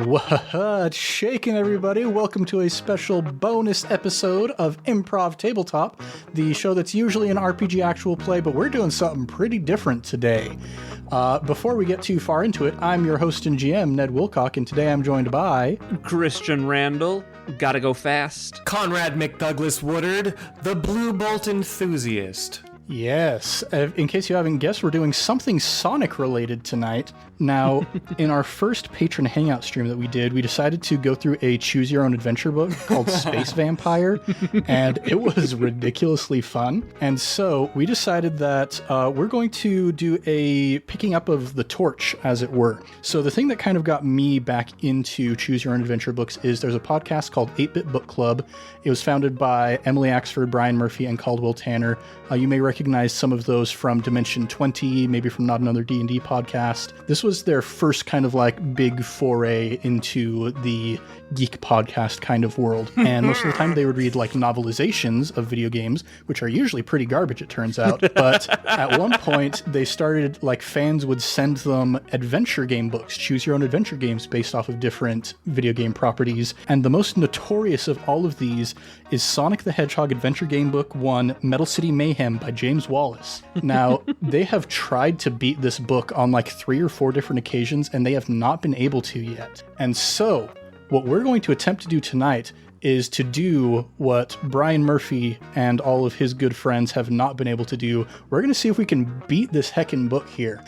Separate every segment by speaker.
Speaker 1: What's shaking, everybody? Welcome to a special bonus episode of Improv Tabletop, the show that's usually an RPG actual play, but we're doing something pretty different today. Before we get too far into it, I'm your host and GM, Ned Wilcock, and today I'm joined by...
Speaker 2: Christian Randall, gotta go fast.
Speaker 3: Conrad McDouglas Woodard, the Blue Bolt enthusiast.
Speaker 1: Yes, in case you haven't guessed, we're doing something Sonic related tonight. Now, in our first patron hangout stream that we did, we decided to go through a choose your own adventure book called Space Vampire, and it was ridiculously fun. And so we decided that we're going to do a picking up of the torch, as it were. So the thing that kind of got me back into choose your own adventure books is there's a podcast called 8-Bit Book Club. It was founded by Emily Axford, Brian Murphy, and Caldwell Tanner. You may recognize some of those from Dimension 20, maybe from Not Another D&D podcast. This was their first kind of like big foray into the geek podcast kind of world. And most of the time they would read like novelizations of video games, which are usually pretty garbage, it turns out. But at one point they started, like, fans would send them adventure game books, choose your own adventure games based off of different video game properties. And the most notorious of all of these is Sonic the Hedgehog Adventure Game Book 1, Metal City Mayhem by James Wallis. Now, they have tried to beat this book on like 3 or 4 different occasions, and they have not been able to yet. And so, what we're going to attempt to do tonight is to do what Brian Murphy and all of his good friends have not been able to do. We're going to see if we can beat this heckin' book here.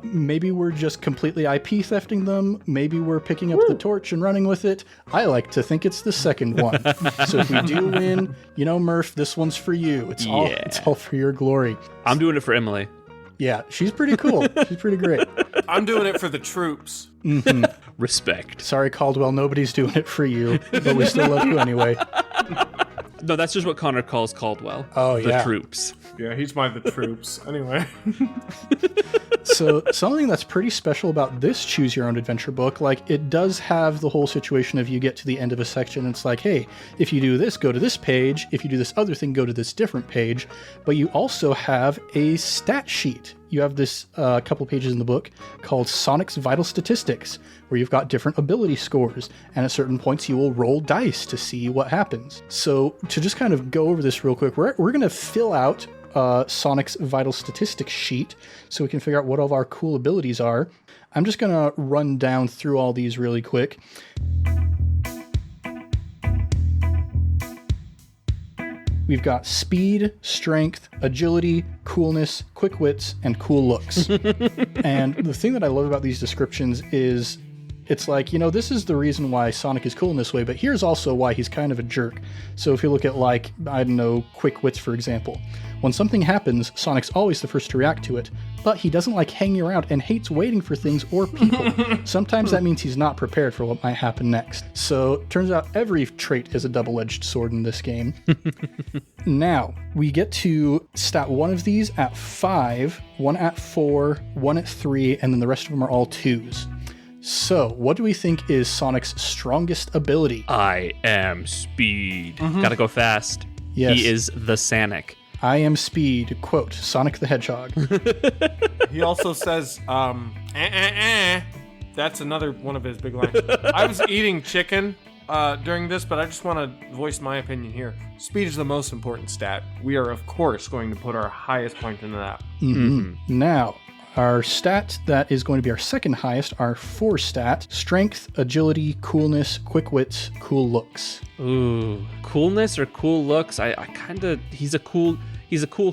Speaker 1: Maybe we're just completely IP thefting them. Maybe we're picking up the torch and running with it. I like to think it's the second one. So if we do win, you know, Murph, this one's for you. It's all for your glory.
Speaker 2: I'm doing it for Emily.
Speaker 1: Yeah, she's pretty cool. She's pretty great.
Speaker 3: I'm doing it for the troops.
Speaker 1: Mm-hmm.
Speaker 2: Respect.
Speaker 1: Sorry, Caldwell, nobody's doing it for you, but we still love you anyway.
Speaker 2: No, that's just what Connor calls Caldwell.
Speaker 1: Oh,
Speaker 2: the
Speaker 1: yeah.
Speaker 2: troops.
Speaker 3: Yeah, he's the troops. Anyway.
Speaker 1: So something that's pretty special about this Choose Your Own Adventure book, like, it does have the whole situation of you get to the end of a section, and it's like, hey, if you do this, go to this page. If you do this other thing, go to this different page. But you also have a stat sheet. You have this couple pages in the book called Sonic's Vital Statistics, where you've got different ability scores, and at certain points you will roll dice to see what happens. So to just kind of go over this real quick, we're going to fill out Sonic's Vital Statistics sheet so we can figure out what all of our cool abilities are. I'm just going to run down through all these really quick. We've got speed, strength, agility, coolness, quick wits, and cool looks. And the thing that I love about these descriptions is it's like, you know, this is the reason why Sonic is cool in this way, but here's also why he's kind of a jerk. So if you look at, like, I don't know, quick wits, for example. When something happens, Sonic's always the first to react to it, but he doesn't like hanging around and hates waiting for things or people. Sometimes that means he's not prepared for what might happen next. So turns out every trait is a double-edged sword in this game. Now, we get to stat one of these at 5, one at 4, one at 3, and then the rest of them are all 2s. So, what do we think is Sonic's strongest ability?
Speaker 2: I am speed. Gotta go fast.
Speaker 1: Yes.
Speaker 2: He is the Sonic.
Speaker 1: I am speed, quote, Sonic the Hedgehog.
Speaker 3: He also says, That's another one of his big lines. I was eating chicken during this, but I just want to voice my opinion here. Speed is the most important stat. We are, of course, going to put our highest point into that.
Speaker 1: Mm-hmm. Now, our stat that is going to be our second highest, our 4 stat, strength, agility, coolness, quick wits, cool looks.
Speaker 2: Ooh, coolness or cool looks? I kind of, he's a cool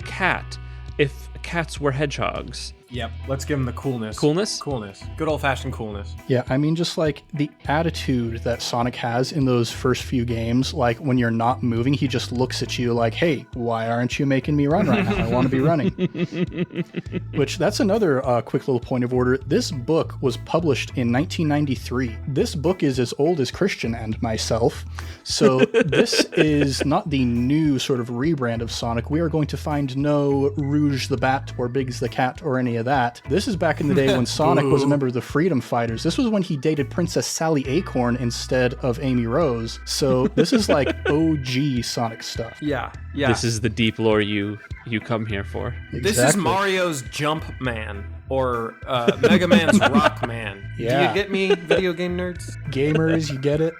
Speaker 2: cat. If cats were hedgehogs.
Speaker 3: Yep, let's give him the coolness.
Speaker 2: Coolness?
Speaker 3: Coolness. Good old-fashioned coolness.
Speaker 1: Yeah, I mean, just like the attitude that Sonic has in those first few games, like when you're not moving, he just looks at you like, hey, why aren't you making me run right now? I want to be running. Which, that's another quick little point of order. This book was published in 1993. This book is as old as Christian and myself. So this is not the new sort of rebrand of Sonic. We are going to find no Rouge the Bat or Biggs the Cat or any of of that. This is back in the day when Sonic was a member of the Freedom Fighters. This was when he dated Princess Sally Acorn instead of Amy Rose. So this is like OG Sonic stuff.
Speaker 3: Yeah.
Speaker 2: This is the deep lore you come here for.
Speaker 3: This is Mario's Jump Man, or Mega Man's Rock Man.
Speaker 1: Yeah.
Speaker 3: Do you get me, video game nerds?
Speaker 1: Gamers, you get it?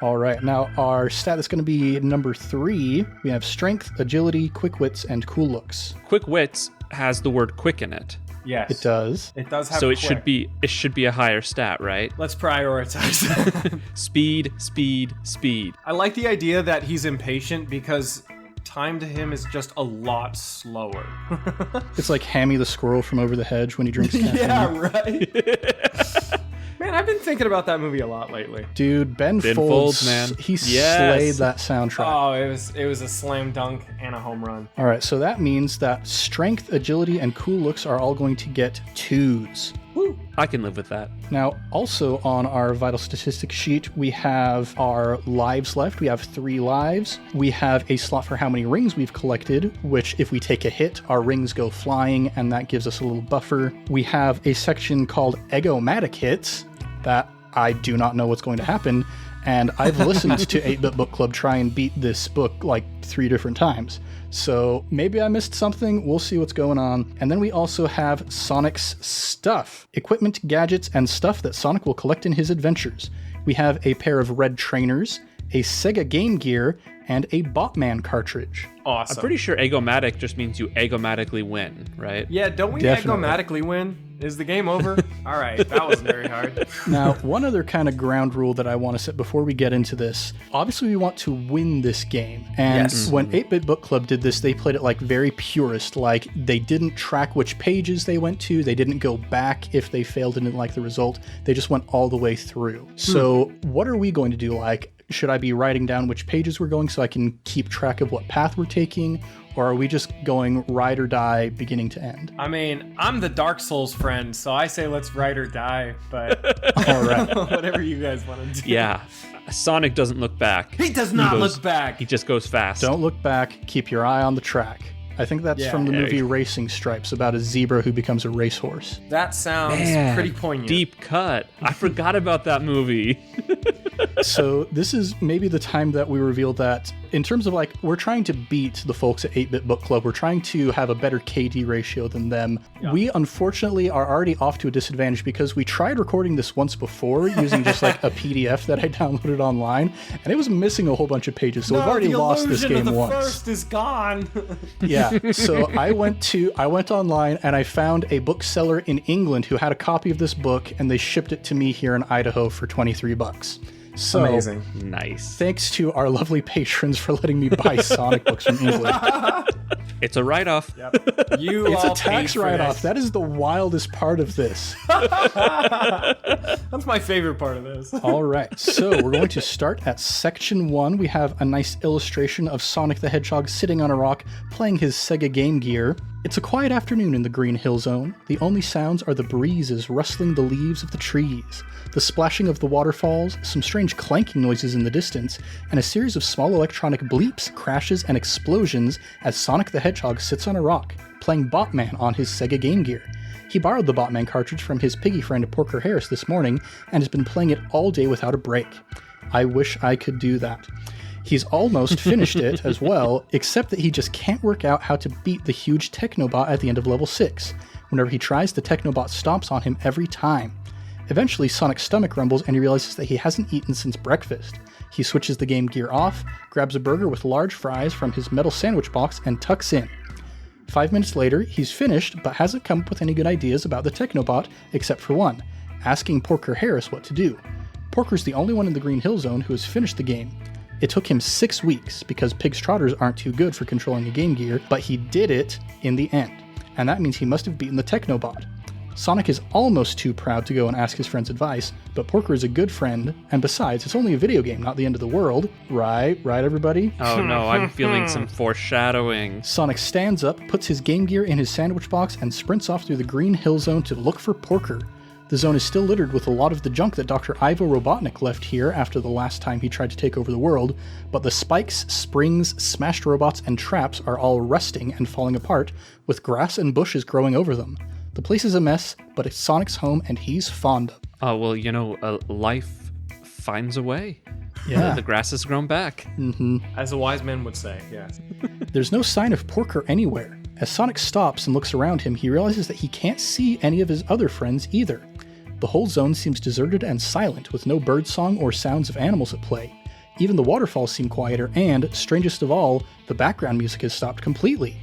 Speaker 1: All right, now our stat that's going to be number 3, we have strength, agility, quick wits, and cool looks.
Speaker 2: Quick wits has the word quick in it.
Speaker 3: Yes.
Speaker 1: It does.
Speaker 3: It does have
Speaker 2: So it
Speaker 3: quick.
Speaker 2: should be a higher stat, right?
Speaker 3: Let's prioritize.
Speaker 2: Speed, speed, speed.
Speaker 3: I like the idea that he's impatient because time to him is just a lot slower.
Speaker 1: It's like Hammy the squirrel from Over the Hedge when he drinks caffeine.
Speaker 3: Yeah, right. Man, I've been thinking about that movie a lot lately.
Speaker 1: Dude, Ben
Speaker 2: Ben
Speaker 1: Folds,
Speaker 2: Folds, man.
Speaker 1: he
Speaker 2: Yes.
Speaker 1: slayed that soundtrack.
Speaker 3: Oh, it was a slam dunk and a home run.
Speaker 1: All right, so that means that strength, agility, and cool looks are all going to get 2s.
Speaker 3: Woo.
Speaker 2: I can live with that.
Speaker 1: Now, also on our vital statistics sheet, we have our lives left. We have 3 lives. We have a slot for how many rings we've collected, which if we take a hit, our rings go flying, and that gives us a little buffer. We have a section called Egomatic Hits that I do not know what's going to happen, and I've listened to 8-Bit Book Club try and beat this book like 3 different times. So maybe I missed something. We'll see what's going on. And then we also have Sonic's stuff. Equipment, gadgets, and stuff that Sonic will collect in his adventures. We have a pair of red trainers, a Sega Game Gear, and a Botman cartridge.
Speaker 3: Awesome.
Speaker 2: I'm pretty sure egomatic just means you egomatically win, right?
Speaker 3: Yeah, don't we
Speaker 1: Definitely.
Speaker 3: egomatically win? Is the game over? All right, that wasn't very hard.
Speaker 1: Now, one other kind of ground rule that I want to set before we get into this. Obviously, we want to win this game. And
Speaker 3: Yes.
Speaker 1: when 8-Bit Book Club did this, they played it like very purist. Like, they didn't track which pages they went to. They didn't go back if they failed and didn't like the result. They just went all the way through. So what are we going to do? Like, should I be writing down which pages we're going so I can keep track of what path we're taking? Or are we just going ride or die beginning to end?
Speaker 3: I mean, I'm the Dark Souls friend, so I say let's ride or die, but
Speaker 1: All right.
Speaker 3: whatever you guys want to do.
Speaker 2: Yeah. Sonic doesn't look back.
Speaker 3: He does not
Speaker 2: goes-
Speaker 3: look back.
Speaker 2: He just goes fast.
Speaker 1: Don't look back. Keep your eye on the track. I think that's
Speaker 3: Yeah.
Speaker 1: from the
Speaker 2: There
Speaker 1: movie
Speaker 2: you go.
Speaker 1: Racing Stripes about a zebra who becomes a racehorse.
Speaker 3: That sounds
Speaker 2: Man,
Speaker 3: pretty poignant.
Speaker 2: Deep cut. I forgot about that movie.
Speaker 1: So this is maybe the time that we revealed that in terms of like, we're trying to beat the folks at 8-Bit Book Club. We're trying to have a better KD ratio than them.
Speaker 3: Yeah.
Speaker 1: We unfortunately are already off to a disadvantage because we tried recording this once before using just like a PDF that I downloaded online, and it was missing a whole bunch of pages. So we've already
Speaker 3: the
Speaker 1: lost this
Speaker 3: illusion
Speaker 1: game
Speaker 3: of the
Speaker 1: once.
Speaker 3: first is gone.
Speaker 1: Yeah. So I went online and I found a bookseller in England who had a copy of this book, and they shipped it to me here in Idaho for $23. So
Speaker 3: Amazing.
Speaker 2: Nice.
Speaker 1: thanks to our lovely patrons for letting me buy Sonic books from England.
Speaker 2: It's a write-off.
Speaker 3: Yep. You
Speaker 1: It's
Speaker 3: all
Speaker 1: a tax
Speaker 3: paid for
Speaker 1: write-off.
Speaker 3: this.
Speaker 1: That is the wildest part of this.
Speaker 3: That's my favorite part of this.
Speaker 1: All right, so we're going to start at section 1. We have a nice illustration of Sonic the Hedgehog sitting on a rock playing his Sega Game Gear. It's a quiet afternoon in the Green Hill Zone. The only sounds are the breezes rustling the leaves of the trees, the splashing of the waterfalls, some strange clanking noises in the distance, and a series of small electronic bleeps, crashes, and explosions as Sonic the Hedgehog sits on a rock, playing Botman on his Sega Game Gear. He borrowed the Botman cartridge from his piggy friend Porker Harris this morning and has been playing it all day without a break. I wish I could do that. He's almost finished it as well, except that he just can't work out how to beat the huge Technobot at the end of level 6. Whenever he tries, the Technobot stomps on him every time. Eventually, Sonic's stomach rumbles and he realizes that he hasn't eaten since breakfast. He switches the Game Gear off, grabs a burger with large fries from his metal sandwich box, and tucks in. 5 minutes later, he's finished, but hasn't come up with any good ideas about the Technobot, except for one, asking Porker Harris what to do. Porker's the only one in the Green Hill Zone who has finished the game. It took him 6 weeks, because Pig's Trotters aren't too good for controlling a Game Gear, but he did it in the end, and that means he must have beaten the Technobot. Sonic is almost too proud to go and ask his friend's advice, but Porker is a good friend, and besides, it's only a video game, not the end of the world. Right, everybody?
Speaker 2: Oh no, I'm feeling some foreshadowing.
Speaker 1: Sonic stands up, puts his Game Gear in his sandwich box, and sprints off through the Green Hill Zone to look for Porker. The zone is still littered with a lot of the junk that Dr. Ivo Robotnik left here after the last time he tried to take over the world, but the spikes, springs, smashed robots, and traps are all rusting and falling apart, with grass and bushes growing over them. The place is a mess, but it's Sonic's home and he's fond of it.
Speaker 2: Oh, well, life finds a way.
Speaker 1: Yeah.
Speaker 2: The grass has grown back.
Speaker 3: As a wise man would say, yes.
Speaker 1: There's no sign of Porker anywhere. As Sonic stops and looks around him, he realizes that he can't see any of his other friends either. The whole zone seems deserted and silent, with no birdsong or sounds of animals at play. Even the waterfalls seem quieter, and, strangest of all, the background music has stopped completely.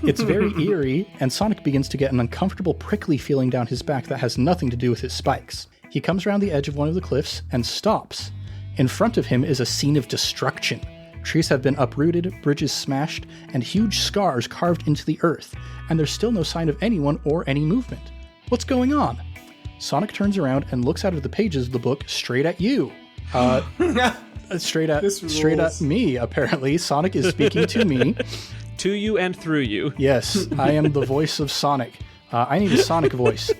Speaker 1: It's very eerie, and Sonic begins to get an uncomfortable prickly feeling down his back that has nothing to do with his spikes. He comes around the edge of one of the cliffs and stops. In front of him is a scene of destruction. Trees have been uprooted, bridges smashed, and huge scars carved into the earth, and there's still no sign of anyone or any movement. What's going on? Sonic turns around and looks out of the pages of the book straight at you. Straight at me, apparently. Sonic is speaking to me.
Speaker 2: To you and through you.
Speaker 1: Yes, I am the voice of Sonic. I need a Sonic voice.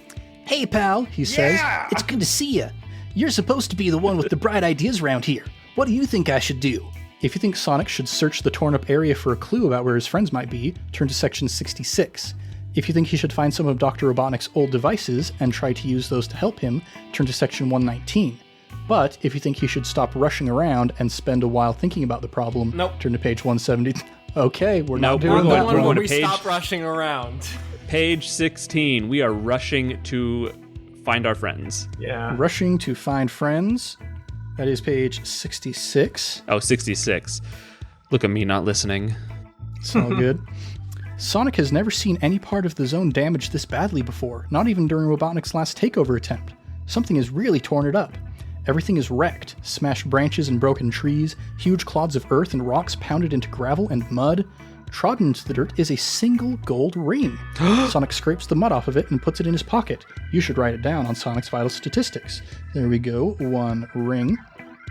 Speaker 1: Hey, pal, he says. It's good to see you. You're supposed to be the one with the bright ideas around here. What do you think I should do? If you think Sonic should search the torn-up area for a clue about where his friends might be, turn to section 66. If you think he should find some of Dr. Robotnik's old devices and try to use those to help him, turn to section 119. But if you think he should stop rushing around and spend a while thinking about the problem, turn to page 170. Okay, we're not doing that
Speaker 3: one.
Speaker 1: one.
Speaker 3: We stop rushing around.
Speaker 2: Page 16. We are rushing to find our friends.
Speaker 3: Yeah.
Speaker 1: Rushing to find friends. That is page 66.
Speaker 2: Oh, 66. Look at me not listening.
Speaker 1: It's all good. Sonic has never seen any part of the zone damaged this badly before, not even during Robotnik's last takeover attempt. Something has really torn it up. Everything is wrecked, smashed branches and broken trees, huge clods of earth and rocks pounded into gravel and mud. Trodden into the dirt is a single gold ring. Sonic scrapes the mud off of it and puts it in his pocket. You should write it down on Sonic's vital statistics. There we go, 1 ring.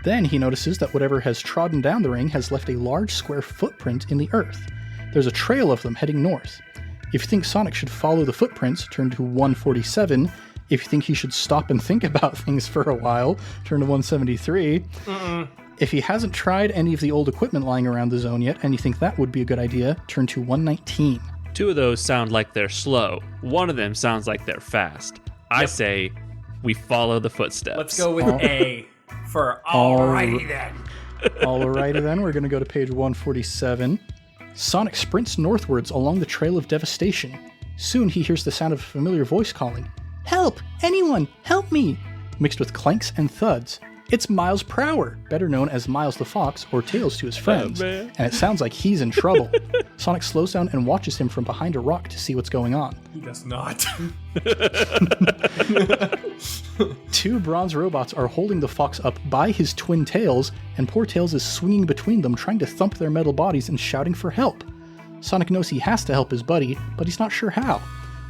Speaker 1: Then he notices that whatever has trodden down the ring has left a large square footprint in the earth. There's a trail of them heading north. If you think Sonic should follow the footprints, turn to 147. If you think he should stop and think about things for a while, turn to 173. If he hasn't tried any of the old equipment lying around the zone yet, and you think that would be a good idea, turn to 119.
Speaker 2: 2 of those sound like they're slow. 1 of them sounds like they're fast. I say we follow the footsteps.
Speaker 3: Let's go with A for alrighty then.
Speaker 1: Alrighty then, we're going to go to page 147. Sonic sprints northwards along the Trail of Devastation. Soon he hears the sound of a familiar voice calling, "Help! Anyone! Help me!" mixed with clanks and thuds. It's Miles Prower, better known as Miles the Fox or Tails to his friends, and it sounds like he's in trouble. Sonic slows down and watches him from behind a rock to see what's going on.
Speaker 3: He does not.
Speaker 1: 2 bronze robots are holding the fox up by his twin tails, and poor Tails is swinging between them, trying to thump their metal bodies and shouting for help. Sonic knows he has to help his buddy, but he's not sure how.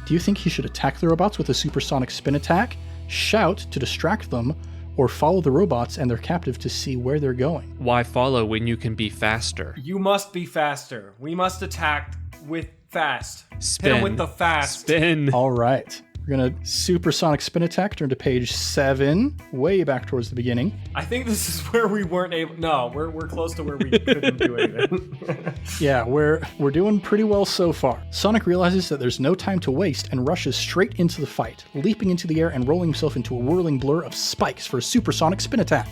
Speaker 1: Do you think he should attack the robots with a supersonic spin attack, shout to distract them, or follow the robots and their captive to see where they're going?
Speaker 2: Why follow when you can be faster?
Speaker 3: You must be faster. We must attack with fast.
Speaker 2: Spin.
Speaker 3: Hit him with the fast.
Speaker 2: Spin.
Speaker 1: All right. We're going to supersonic spin attack, turn to page 7, way back towards the beginning.
Speaker 3: I think this is where we weren't able... No, we're close to where we couldn't do anything.
Speaker 1: Yeah, we're doing pretty well so far. Sonic realizes that there's no time to waste and rushes straight into the fight, leaping into the air and rolling himself into a whirling blur of spikes for a supersonic spin attack.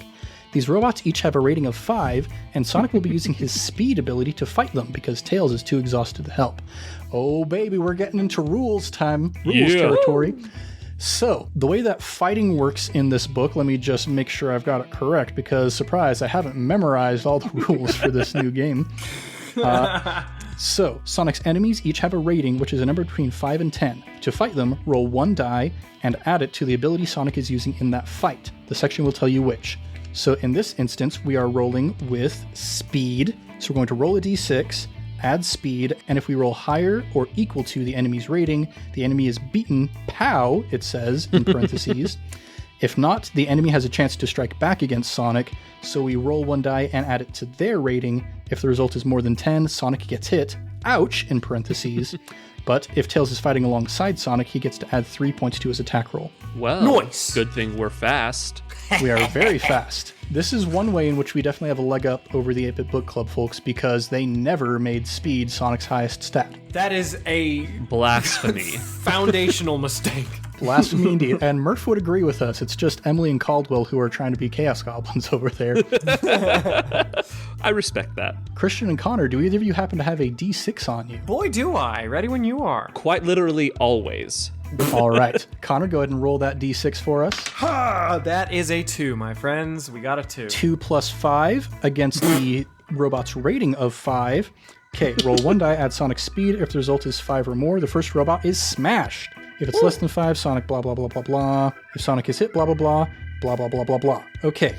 Speaker 1: These robots each have a rating of 5, and Sonic will be using his speed ability to fight them because Tails is too exhausted to help. Oh baby, we're getting into rules time. Rules territory. So, the way that fighting works in this book, let me just make sure I've got it correct, because, surprise, I haven't memorized all the rules for this new game. So, Sonic's enemies each have a rating, which is a number between 5 and 10. To fight them, roll 1 die and add it to the ability Sonic is using in that fight. The section will tell you which. So in this instance, we are rolling with speed. So we're going to roll a d6, add speed, and if we roll higher or equal to the enemy's rating, the enemy is beaten. Pow, it says in parentheses. If not, the enemy has a chance to strike back against Sonic, so we roll 1 die and add it to their rating. If the result is more than 10, Sonic gets hit. ouch, in parentheses. But if Tails is fighting alongside Sonic, he gets to add 3 points to his attack roll.
Speaker 2: Well,
Speaker 3: Nice.
Speaker 2: good thing we're fast.
Speaker 1: We are very fast. This is one way in which we definitely have a leg up over the 8-Bit Book Club folks, because they never made speed Sonic's highest stat.
Speaker 3: That is a
Speaker 2: Blasphemy.
Speaker 3: foundational mistake.
Speaker 1: Blasphemy indeed. And Murph would agree with us. It's just Emily and Caldwell who are trying to be Chaos Goblins over there.
Speaker 2: I respect that.
Speaker 1: Christian and Connor, do either of you happen to have a D6 on you?
Speaker 3: Boy, do I. Ready when you are.
Speaker 2: Quite literally always.
Speaker 1: All right. Connor, go ahead and roll that D6 for us.
Speaker 3: Ha! That is a 2, my friends. We got a 2.
Speaker 1: 2 plus 5 against the robot's rating of 5. Okay, roll 1 die, add Sonic's speed. If the result is 5 or more, the first robot is smashed. If it's less than 5, Sonic blah, blah, blah, blah, blah. If Sonic is hit, blah, blah, blah, blah, blah, blah, blah, blah. Okay.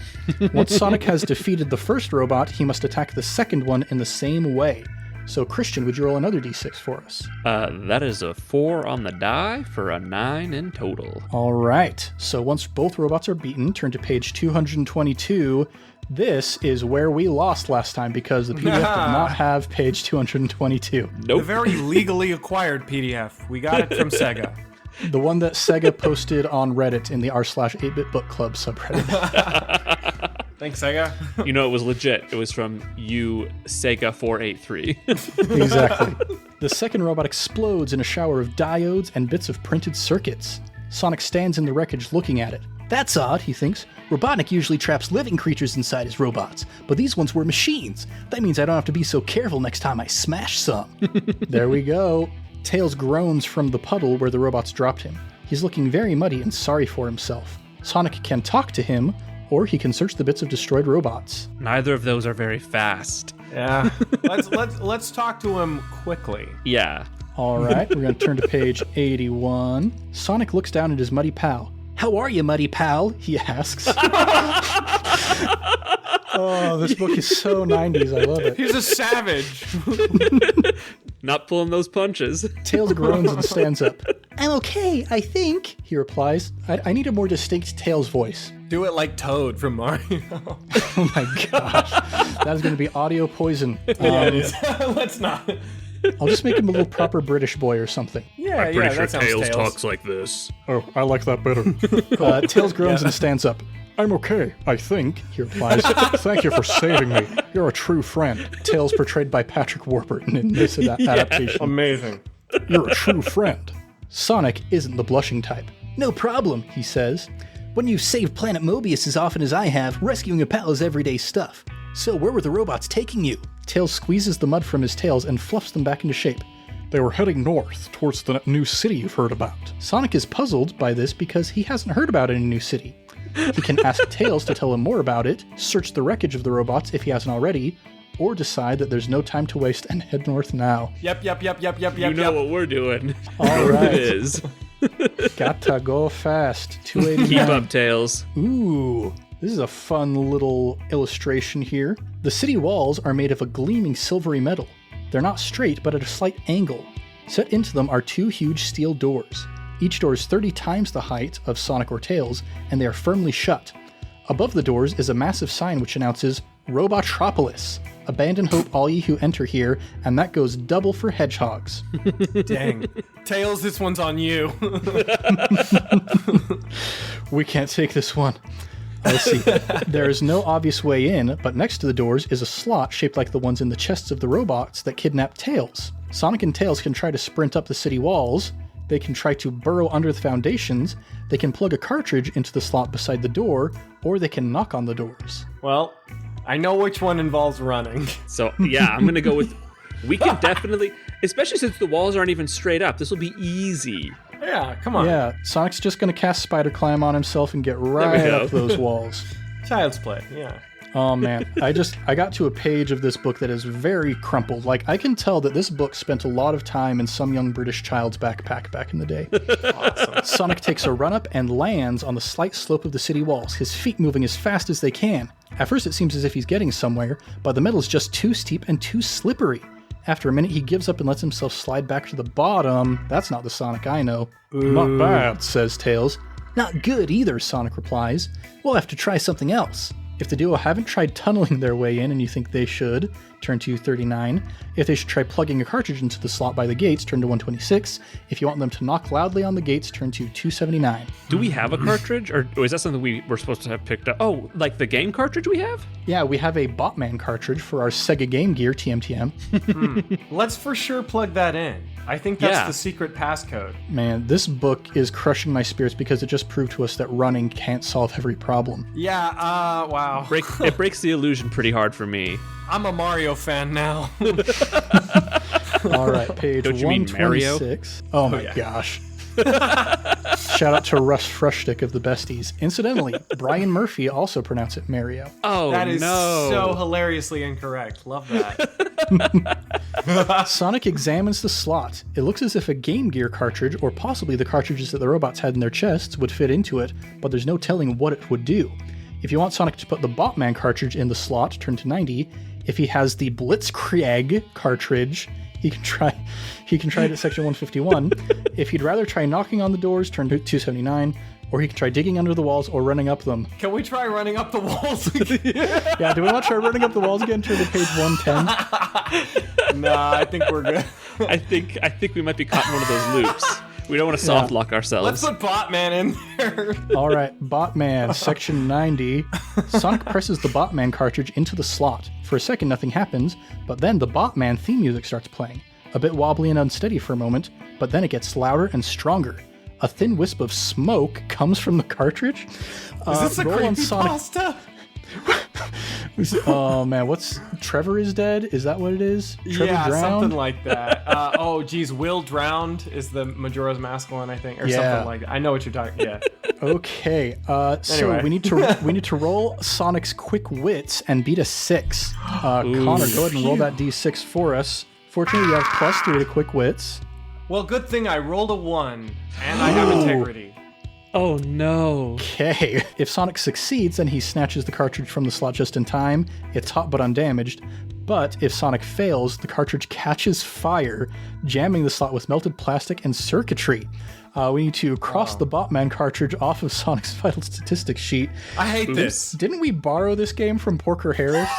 Speaker 1: Once Sonic has defeated the first robot, he must attack the second one in the same way. So, Christian, would you roll another D6 for us?
Speaker 2: That is a 4 on the die for a 9 in total.
Speaker 1: All right. So once both robots are beaten, turn to page 222. This is where we lost last time because the PDF did not have page 222.
Speaker 3: The
Speaker 2: Nope.
Speaker 3: very legally acquired PDF. We got it from Sega.
Speaker 1: The one that Sega posted on Reddit in the r/8-Bit Book Club subreddit.
Speaker 3: Thanks, Sega.
Speaker 2: You know, it was legit. It was from you, Sega 483.
Speaker 1: Exactly. The second robot explodes in a shower of diodes and bits of printed circuits. Sonic stands in the wreckage looking at it. That's odd, he thinks. Robotnik usually traps living creatures inside his robots, but these ones were machines. That means I don't have to be so careful next time I smash some. There we go. Tails groans from the puddle where the robots dropped him. He's looking very muddy and sorry for himself. Sonic can talk to him, or he can search the bits of destroyed robots.
Speaker 2: Neither of those are very fast.
Speaker 3: Yeah. Let's talk to him quickly.
Speaker 2: Yeah.
Speaker 1: All right, we're going to turn to page 81. Sonic looks down at his muddy pal. How are you, muddy pal? He asks. Oh, this book is so 90s. I love it.
Speaker 3: He's a savage.
Speaker 2: Not pulling those punches.
Speaker 1: Tails groans and stands up. I'm okay, I think, he replies. I need a more distinct Tails voice.
Speaker 3: Do it like Toad from Mario.
Speaker 1: Oh my gosh. That is going to be audio poison.
Speaker 3: Let's not.
Speaker 1: I'll just make him a little proper British boy or something.
Speaker 3: Yeah, that sounds Tails.
Speaker 2: like this.
Speaker 1: Oh, I like that better. Tails groans and stands up. I'm okay, I think, he replies. Thank you for saving me. You're a true friend. Tails portrayed by Patrick Warburton in this adaptation.
Speaker 3: Amazing.
Speaker 1: You're a true friend. Sonic isn't the blushing type. No problem, he says. When you've saved Planet Mobius as often as I have, rescuing a pal is everyday stuff. So where were the robots taking you? Tails squeezes the mud from his tails and fluffs them back into shape. They were heading north, towards the new city you've heard about. Sonic is puzzled by this because he hasn't heard about any new city. He can ask Tails to tell him more about it, search the wreckage of the robots if he hasn't already, or decide that there's no time to waste and head north now.
Speaker 3: Yep.
Speaker 2: You know what we're doing.
Speaker 1: All right.
Speaker 2: It is.
Speaker 1: Gotta go fast. 289.
Speaker 2: Keep up, Tails.
Speaker 1: Ooh, this is a fun little illustration here. The city walls are made of a gleaming silvery metal. They're not straight, but at a slight angle. Set into them are 2 huge steel doors. Each door is 30 times the height of Sonic or Tails, and they are firmly shut. Above the doors is a massive sign which announces, Robotropolis. Abandon hope all ye who enter here, and that goes double for hedgehogs.
Speaker 3: Dang. Tails, this one's on you.
Speaker 1: We can't take this one. Let's see. There is no obvious way in, but next to the doors is a slot shaped like the ones in the chests of the robots that kidnapped Tails. Sonic and Tails can try to sprint up the city walls. They can try to burrow under the foundations. They can plug a cartridge into the slot beside the door, or they can knock on the doors.
Speaker 3: Well, I know which one involves running.
Speaker 2: So, yeah, I'm going to go with... We can definitely... Especially since the walls aren't even straight up. This will be easy.
Speaker 3: Yeah, come on.
Speaker 1: Yeah, Sonic's just going to cast Spider Climb on himself and get right up those walls.
Speaker 3: Child's play, yeah.
Speaker 1: Oh man, I got to a page of this book that is very crumpled. Like, I can tell that this book spent a lot of time in some young British child's backpack back in the day. Awesome. Sonic takes a run up and lands on the slight slope of the city walls, his feet moving as fast as they can. At first it seems as if he's getting somewhere, but the metal is just too steep and too slippery. After a minute, he gives up and lets himself slide back to the bottom. That's not the Sonic I know.
Speaker 3: Ooh.
Speaker 1: Not bad, says Tails. Not good either, Sonic replies. We'll have to try something else. If the duo haven't tried tunneling their way in and you think they should, turn to 39. If they should try plugging a cartridge into the slot by the gates, turn to 126. If you want them to knock loudly on the gates, turn to 279.
Speaker 2: Do we have a cartridge, or is that something we were supposed to have picked up? Oh, like the game cartridge we have?
Speaker 1: Yeah, we have a Botman cartridge for our Sega Game Gear TMTM.
Speaker 3: Let's for sure plug that in. I think that's the secret passcode.
Speaker 1: Man, this book is crushing my spirits because it just proved to us that running can't solve every problem.
Speaker 3: Yeah, wow.
Speaker 2: It breaks the illusion pretty hard for me.
Speaker 3: I'm a Mario fan now.
Speaker 1: All right, page
Speaker 2: Don't you mean
Speaker 1: 126. Oh my gosh. Shout out to Russ Frushtick of the Besties. Incidentally, Brian Murphy also pronounced it Mario.
Speaker 2: Oh,
Speaker 3: that is
Speaker 2: no.
Speaker 3: so hilariously incorrect. Love that.
Speaker 1: Sonic examines the slot. It looks as if a Game Gear cartridge, or possibly the cartridges that the robots had in their chests, would fit into it, but there's no telling what it would do. If you want Sonic to put the Botman cartridge in the slot, turn to 90. If he has the Blitzkrieg cartridge, he can try it at section 151. If he'd rather try knocking on the doors, turn to 279. Or he can try digging under the walls or running up them.
Speaker 3: Can we try running up the walls again?
Speaker 1: Yeah, do we want to try running up the walls again? Turn to page 110.
Speaker 3: Nah, I think we're good.
Speaker 2: I think we might be caught in one of those loops. We don't want to soft lock ourselves.
Speaker 3: Let's put Botman in there.
Speaker 1: All right, Botman, section 90. Sonic presses the Botman cartridge into the slot. For a second, nothing happens, but then the Botman theme music starts playing. A bit wobbly and unsteady for a moment, but then it gets louder and stronger. A thin wisp of smoke comes from the cartridge.
Speaker 3: Is this a creepypasta?
Speaker 1: Oh man, what's Trevor is dead? Is that what it is? Trevor drowned?
Speaker 3: Something like that. Oh geez, Will drowned is the Majora's Mask one, I think, or something like that. I know what you're talking. Yeah.
Speaker 1: Okay. So we need to roll Sonic's quick wits and beat a 6. Connor, go ahead and roll that d6 for us. Fortunately, you have +3 to quick wits.
Speaker 3: Well, good thing I rolled a 1, and I have integrity.
Speaker 2: Oh no.
Speaker 1: Okay. If Sonic succeeds, then he snatches the cartridge from the slot just in time. It's hot but undamaged. But if Sonic fails, the cartridge catches fire, jamming the slot with melted plastic and circuitry. We need to cross the Botman cartridge off of Sonic's vital statistics sheet.
Speaker 3: I hate this.
Speaker 1: Didn't we borrow this game from Porker Harris?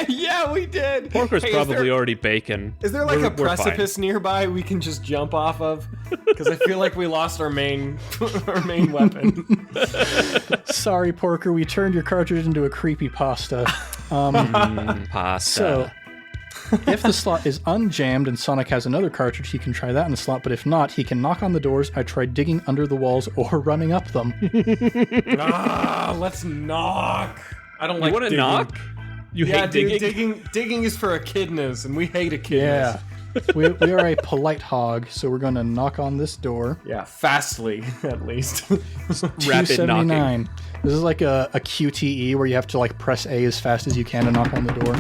Speaker 3: Yeah, we did.
Speaker 2: Porker's probably already bacon.
Speaker 3: Is there like a precipice nearby we can just jump off of? Because I feel like we lost our main weapon.
Speaker 1: Sorry, Porker, we turned your cartridge into a creepypasta.
Speaker 2: Pasta.
Speaker 1: So, if the slot is unjammed and Sonic has another cartridge, he can try that in the slot, but if not, he can knock on the doors. I tried digging under the walls or running up them.
Speaker 3: Let's knock. I don't like digging.
Speaker 2: You want to knock? You hate digging?
Speaker 3: Digging is for echidnas, and we hate echidnas.
Speaker 1: Yeah. We are a polite hog, so we're going to knock on this door.
Speaker 3: Yeah, fastly, at least.
Speaker 2: Rapid knocking.
Speaker 1: This is like a QTE where you have to like press A as fast as you can to knock on the door.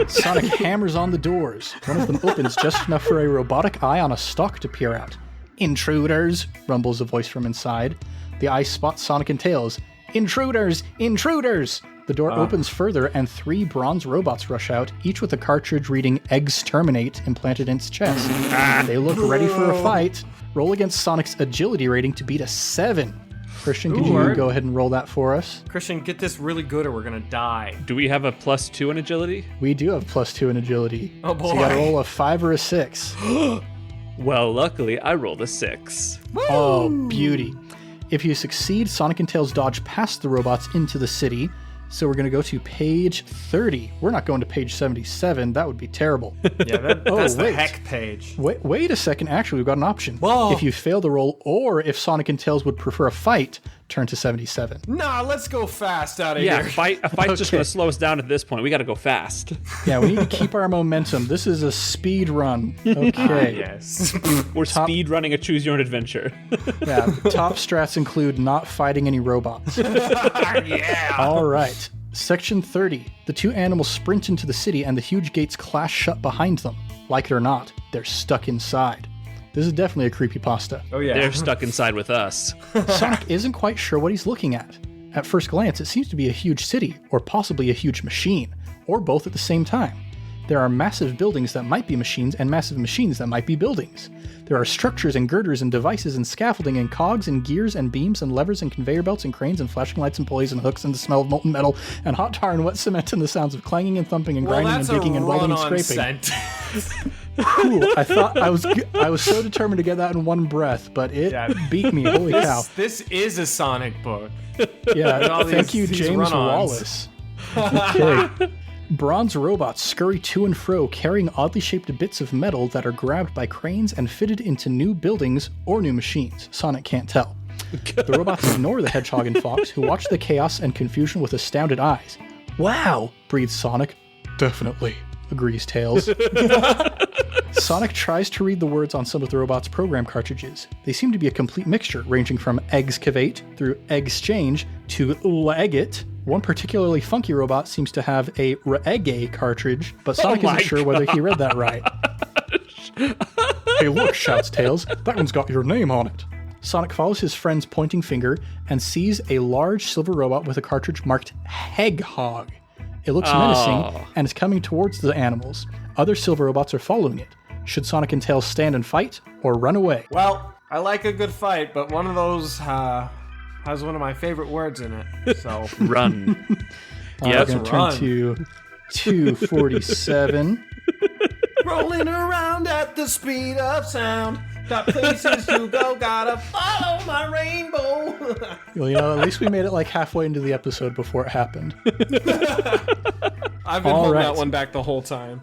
Speaker 1: Sonic hammers on the doors. One of them opens just enough for a robotic eye on a stalk to peer out. Intruders, rumbles a voice from inside. The eye spots Sonic and Tails. Intruders! Intruders! The door opens further and 3 bronze robots rush out, each with a cartridge reading Eggs Terminate implanted in its chest. They look ready for a fight. Roll against Sonic's agility rating to beat a 7. Christian, could you go ahead and roll that for us?
Speaker 3: Christian, get this really good or we're going to die.
Speaker 2: Do we have a +2 in agility?
Speaker 1: We do have +2 in agility.
Speaker 3: Oh boy.
Speaker 1: So you got to roll a 5 or a 6.
Speaker 2: Well, luckily, I rolled a 6.
Speaker 3: Woo!
Speaker 1: Oh, beauty. If you succeed, Sonic and Tails dodge past the robots into the city. So we're going to go to page 30. We're not going to page 77. That would be terrible.
Speaker 3: Yeah, that's the heck page.
Speaker 1: Wait a second. Actually, we've got an option.
Speaker 3: Whoa.
Speaker 1: If you fail the roll, or if Sonic and Tails would prefer a fight, turn to 77.
Speaker 3: Nah, let's go fast out of
Speaker 2: Yeah,
Speaker 3: here.
Speaker 2: a fight's just going to slow us down at this point. We got to go fast.
Speaker 1: Yeah, we need to keep our momentum. This is a speed run. Okay.
Speaker 3: Yes.
Speaker 2: We're speed running a choose your own adventure.
Speaker 1: Yeah, top strats include not fighting any robots.
Speaker 3: Yeah.
Speaker 1: All right. Section 30. The 2 animals sprint into the city and the huge gates clash shut behind them. Like it or not, they're stuck inside. This is definitely a creepypasta.
Speaker 3: Oh yeah.
Speaker 2: They're stuck inside with us.
Speaker 1: Sonic isn't quite sure what he's looking at. At first glance, it seems to be a huge city, or possibly a huge machine, or both at the same time. There are massive buildings that might be machines and massive machines that might be buildings. There are structures and girders and devices and scaffolding and cogs and gears and beams and levers and conveyor belts and cranes and flashing lights and pulleys and hooks and the smell of molten metal and hot tar and wet cement and the sounds of clanging and thumping and grinding and digging and welding and scraping. Whew, I thought I was so determined to get that in one breath, but it beat me. Holy cow.
Speaker 3: This is a Sonic book.
Speaker 1: Yeah, thank you, James Wallis. Okay. Bronze robots scurry to and fro, carrying oddly shaped bits of metal that are grabbed by cranes and fitted into new buildings or new machines. Sonic can't tell. The robots ignore the Hedgehog and Fox, who watch the chaos and confusion with astounded eyes. Wow, breathes Sonic. Definitely, agrees Tails. Sonic tries to read the words on some of the robot's program cartridges. They seem to be a complete mixture, ranging from excavate through exchange to legit. One particularly funky robot seems to have a reggae cartridge, but Sonic isn't sure whether he read that right. Hey look, shouts Tails, that one's got your name on it. Sonic follows his friend's pointing finger and sees a large silver robot with a cartridge marked Hedgehog. It looks menacing and is coming towards the animals. Other silver robots are following it. Should Sonic and Tails stand and fight or run away?
Speaker 3: Well, I like a good fight, but one of those has one of my favorite words in it. So
Speaker 2: Run.
Speaker 1: We're going to turn to 247.
Speaker 3: rolling around at the speed of sound. Got places to go, gotta follow my rainbow.
Speaker 1: Well, you know, at least we made it like halfway into the episode before it happened.
Speaker 3: I've been holding that one back the whole time.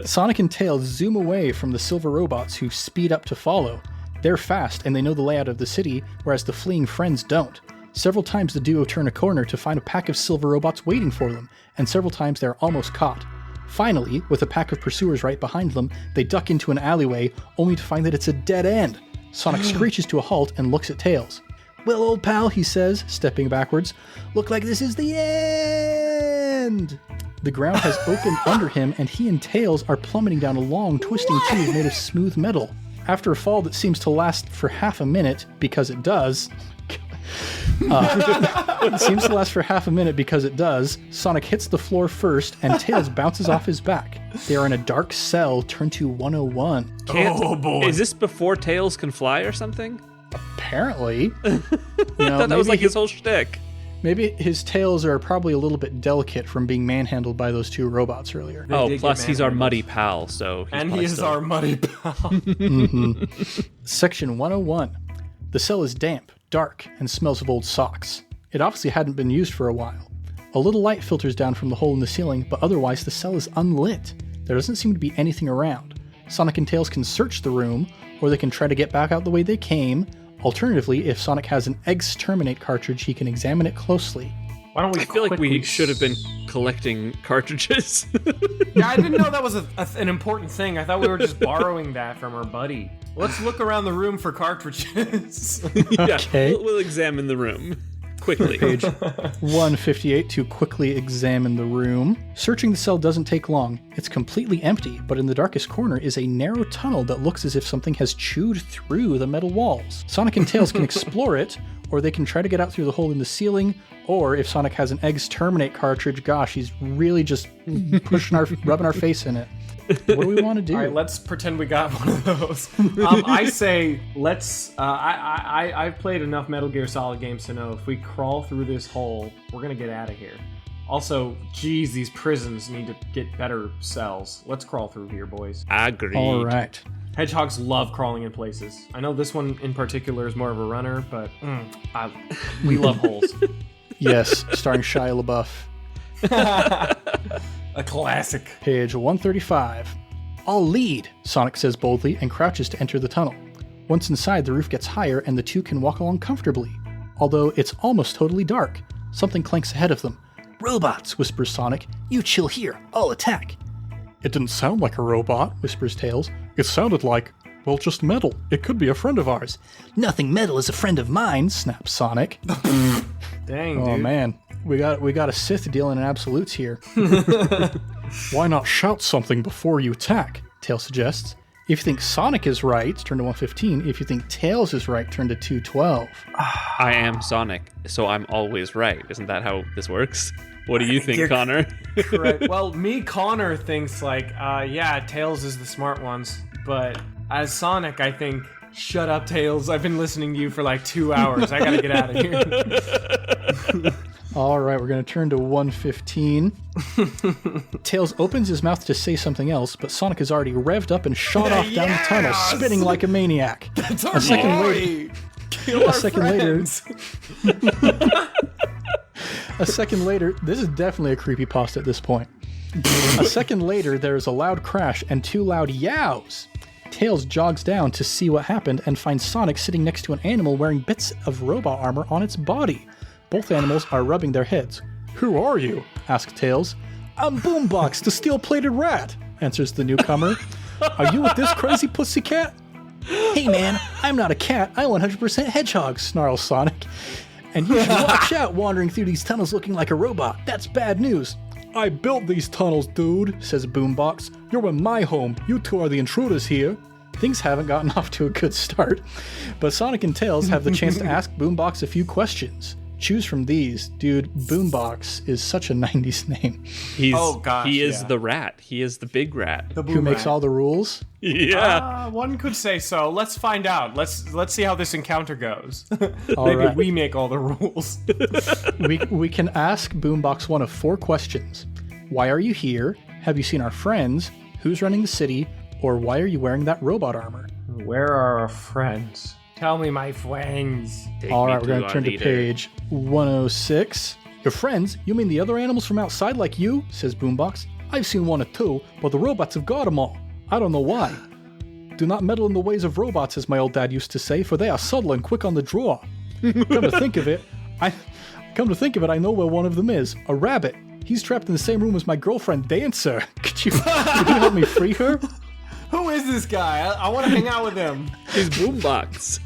Speaker 1: Sonic and Tails zoom away from the silver robots who speed up to follow. They're fast and they know the layout of the city, whereas the fleeing friends don't. Several times the duo turn a corner to find a pack of silver robots waiting for them, and several times they're almost caught. Finally, with a pack of pursuers right behind them, they duck into an alleyway, only to find that it's a dead end. Sonic screeches to a halt and looks at Tails. "Well, old pal," he says, stepping backwards, "look like this is the end!" The ground has opened under him, and he and Tails are plummeting down a long, twisting tube made of smooth metal. After a fall that seems to last for half a minute, because it does... it seems to last for half a minute because it does. Sonic hits the floor first, and Tails bounces off his back. They are in a dark cell turned to 101.
Speaker 3: Oh boy!
Speaker 2: Is this before Tails can fly or something?
Speaker 1: Apparently.
Speaker 2: I thought that was like his whole shtick.
Speaker 1: Maybe his tails are probably a little bit delicate from being manhandled by those two robots earlier.
Speaker 2: Plus he's our muddy pal, so
Speaker 3: he is our muddy pal.
Speaker 1: Section 101. The cell is damp, dark, and smells of old socks. It obviously hadn't been used for a while. A little light filters down from the hole in the ceiling, but otherwise the cell is unlit. There doesn't seem to be anything around. Sonic and Tails can search the room, or they can try to get back out the way they came. Alternatively, if Sonic has an Exterminate cartridge, he can examine it closely.
Speaker 3: Why don't we?
Speaker 2: I feel like we should have been collecting cartridges.
Speaker 3: Yeah, I didn't know that was an important thing. I thought we were just borrowing that from our buddy. Let's look around the room for cartridges.
Speaker 1: Okay.
Speaker 2: We'll examine the room quickly.
Speaker 1: Page 158 to quickly examine the room. Searching the cell doesn't take long. It's completely empty, but in the darkest corner is a narrow tunnel that looks as if something has chewed through the metal walls. Sonic and Tails can explore it, or they can try to get out through the hole in the ceiling, or if Sonic has an Exterminate cartridge, gosh, he's really just rubbing our face in it. What do we want to do?
Speaker 3: All right, let's pretend we got one of those. I say let's. I've played enough Metal Gear Solid games to know if we crawl through this hole, we're gonna get out of here. Also, geez, these prisons need to get better cells. Let's crawl through here, boys.
Speaker 2: Agreed.
Speaker 1: All right.
Speaker 3: Hedgehogs love crawling in places. I know this one in particular is more of a runner, but we love holes.
Speaker 1: Yes, starring Shia LaBeouf.
Speaker 3: A classic.
Speaker 1: Page 135. "I'll lead," Sonic says boldly and crouches to enter the tunnel. Once inside, the roof gets higher and the two can walk along comfortably. Although it's almost totally dark. Something clanks ahead of them. "Robots," whispers Sonic. "You chill here. I'll attack." "It didn't sound like a robot," whispers Tails. "It sounded like, well, just metal. It could be a friend of ours." "Nothing metal is a friend of mine," snaps Sonic.
Speaker 3: Dang,
Speaker 1: Oh,
Speaker 3: dude.
Speaker 1: man. We got a Sith dealing in absolutes here. "Why not shout something before you attack?" Tails suggests. If you think Sonic is right, turn to 115. If you think Tails is right, turn to 212.
Speaker 2: I am Sonic, so I'm always right. Isn't that how this works? What do you think, Connor?
Speaker 3: Correct. Well, Connor thinks like, yeah, Tails is the smart ones. But as Sonic, I think, shut up, Tails. I've been listening to you for like 2 hours. I gotta get out of here.
Speaker 1: All right, we're going to turn to 115. Tails opens his mouth to say something else, but Sonic is already revved up and shot off down the tunnel, spinning like a maniac.
Speaker 3: That's our boy!
Speaker 1: A second later, this is definitely a creepypasta at this point. A second later, there's a loud crash and 2 loud yows. Tails jogs down to see what happened and finds Sonic sitting next to an animal wearing bits of robot armor on its body. Both animals are rubbing their heads. "Who are you?" asks Tails. "I'm Boombox, the steel-plated rat," answers the newcomer. "Are you with this crazy pussycat?" "Hey man, I'm not a cat, I'm 100% Hedgehog," snarls Sonic. "And you should watch out wandering through these tunnels looking like a robot. That's bad news." "I built these tunnels, dude," says Boombox. "You're in my home. You two are the intruders here." Things haven't gotten off to a good start, but Sonic and Tails have the chance to ask Boombox a few questions. Choose from these. Dude, Boombox is such a 90s name.
Speaker 2: He is the rat. He is the big rat.
Speaker 1: Who makes all the rules?
Speaker 2: Yeah.
Speaker 3: One could say so. Let's find out. Let's see how this encounter goes.
Speaker 1: All
Speaker 3: Maybe
Speaker 1: right.
Speaker 3: we make all the rules.
Speaker 1: We can ask Boombox one of 4 questions. Why are you here? Have you seen our friends? Who's running the city? Or why are you wearing that robot armor?
Speaker 3: Where are our friends? Tell me, my friends.
Speaker 1: All right, we're going to turn to page 106. "Your friends? You mean the other animals from outside like you?" says Boombox. "I've seen 1 or 2, but the robots have got them all. I don't know why. Do not meddle in the ways of robots, as my old dad used to say, for they are subtle and quick on the draw. Come to think of it, I know where one of them is. A rabbit. He's trapped in the same room as my girlfriend, Dancer. Could you help me free her?"
Speaker 3: Who is this guy? I want to hang out with him.
Speaker 2: He's Boombox.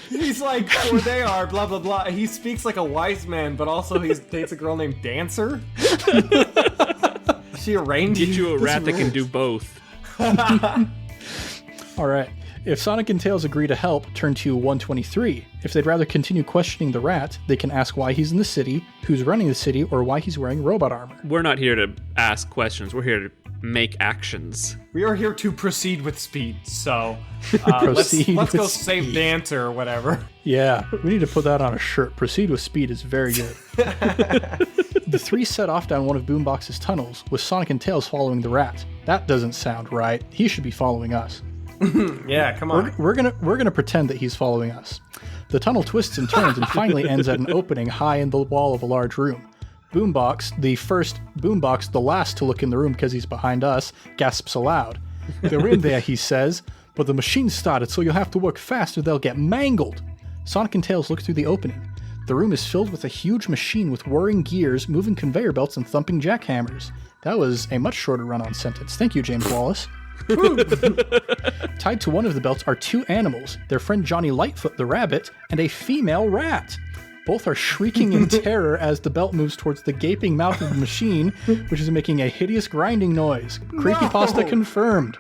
Speaker 3: He's like, where they are, blah, blah, blah. He speaks like a wise man, but also he dates a girl named Dancer. Is she a reindeer?
Speaker 2: Get you a rat that can do both.
Speaker 1: All right. If Sonic and Tails agree to help, turn to 123. If they'd rather continue questioning the rat, they can ask why he's in the city, who's running the city, or why he's wearing robot armor.
Speaker 2: We're not here to ask questions. We're here to make actions.
Speaker 3: We are here to proceed with speed, so let's
Speaker 1: with
Speaker 3: go
Speaker 1: speed.
Speaker 3: save Dancer or whatever.
Speaker 1: Yeah, we need to put that on a shirt. Proceed with speed is very good. The 3 set off down one of Boombox's tunnels, with Sonic and Tails following the rat. That doesn't sound right. He should be following us.
Speaker 3: Yeah, come on.
Speaker 1: We're gonna pretend that he's following us. The tunnel twists and turns and finally ends at an opening high in the wall of a large room. Boombox, the first, Boombox, the last to look in the room because he's behind us, gasps aloud. "They're in there," he says, "but the machine's started, so you'll have to work fast or they'll get mangled." Sonic and Tails look through the opening. The room is filled with a huge machine with whirring gears, moving conveyor belts, and thumping jackhammers. That was a much shorter run-on sentence. Thank you, James Wallis. Tied to one of the belts are 2 animals, their friend Johnny Lightfoot the rabbit, and a female rat. Both are shrieking in terror as the belt moves towards the gaping mouth of the machine, which is making a hideous grinding noise. Creepypasta confirmed.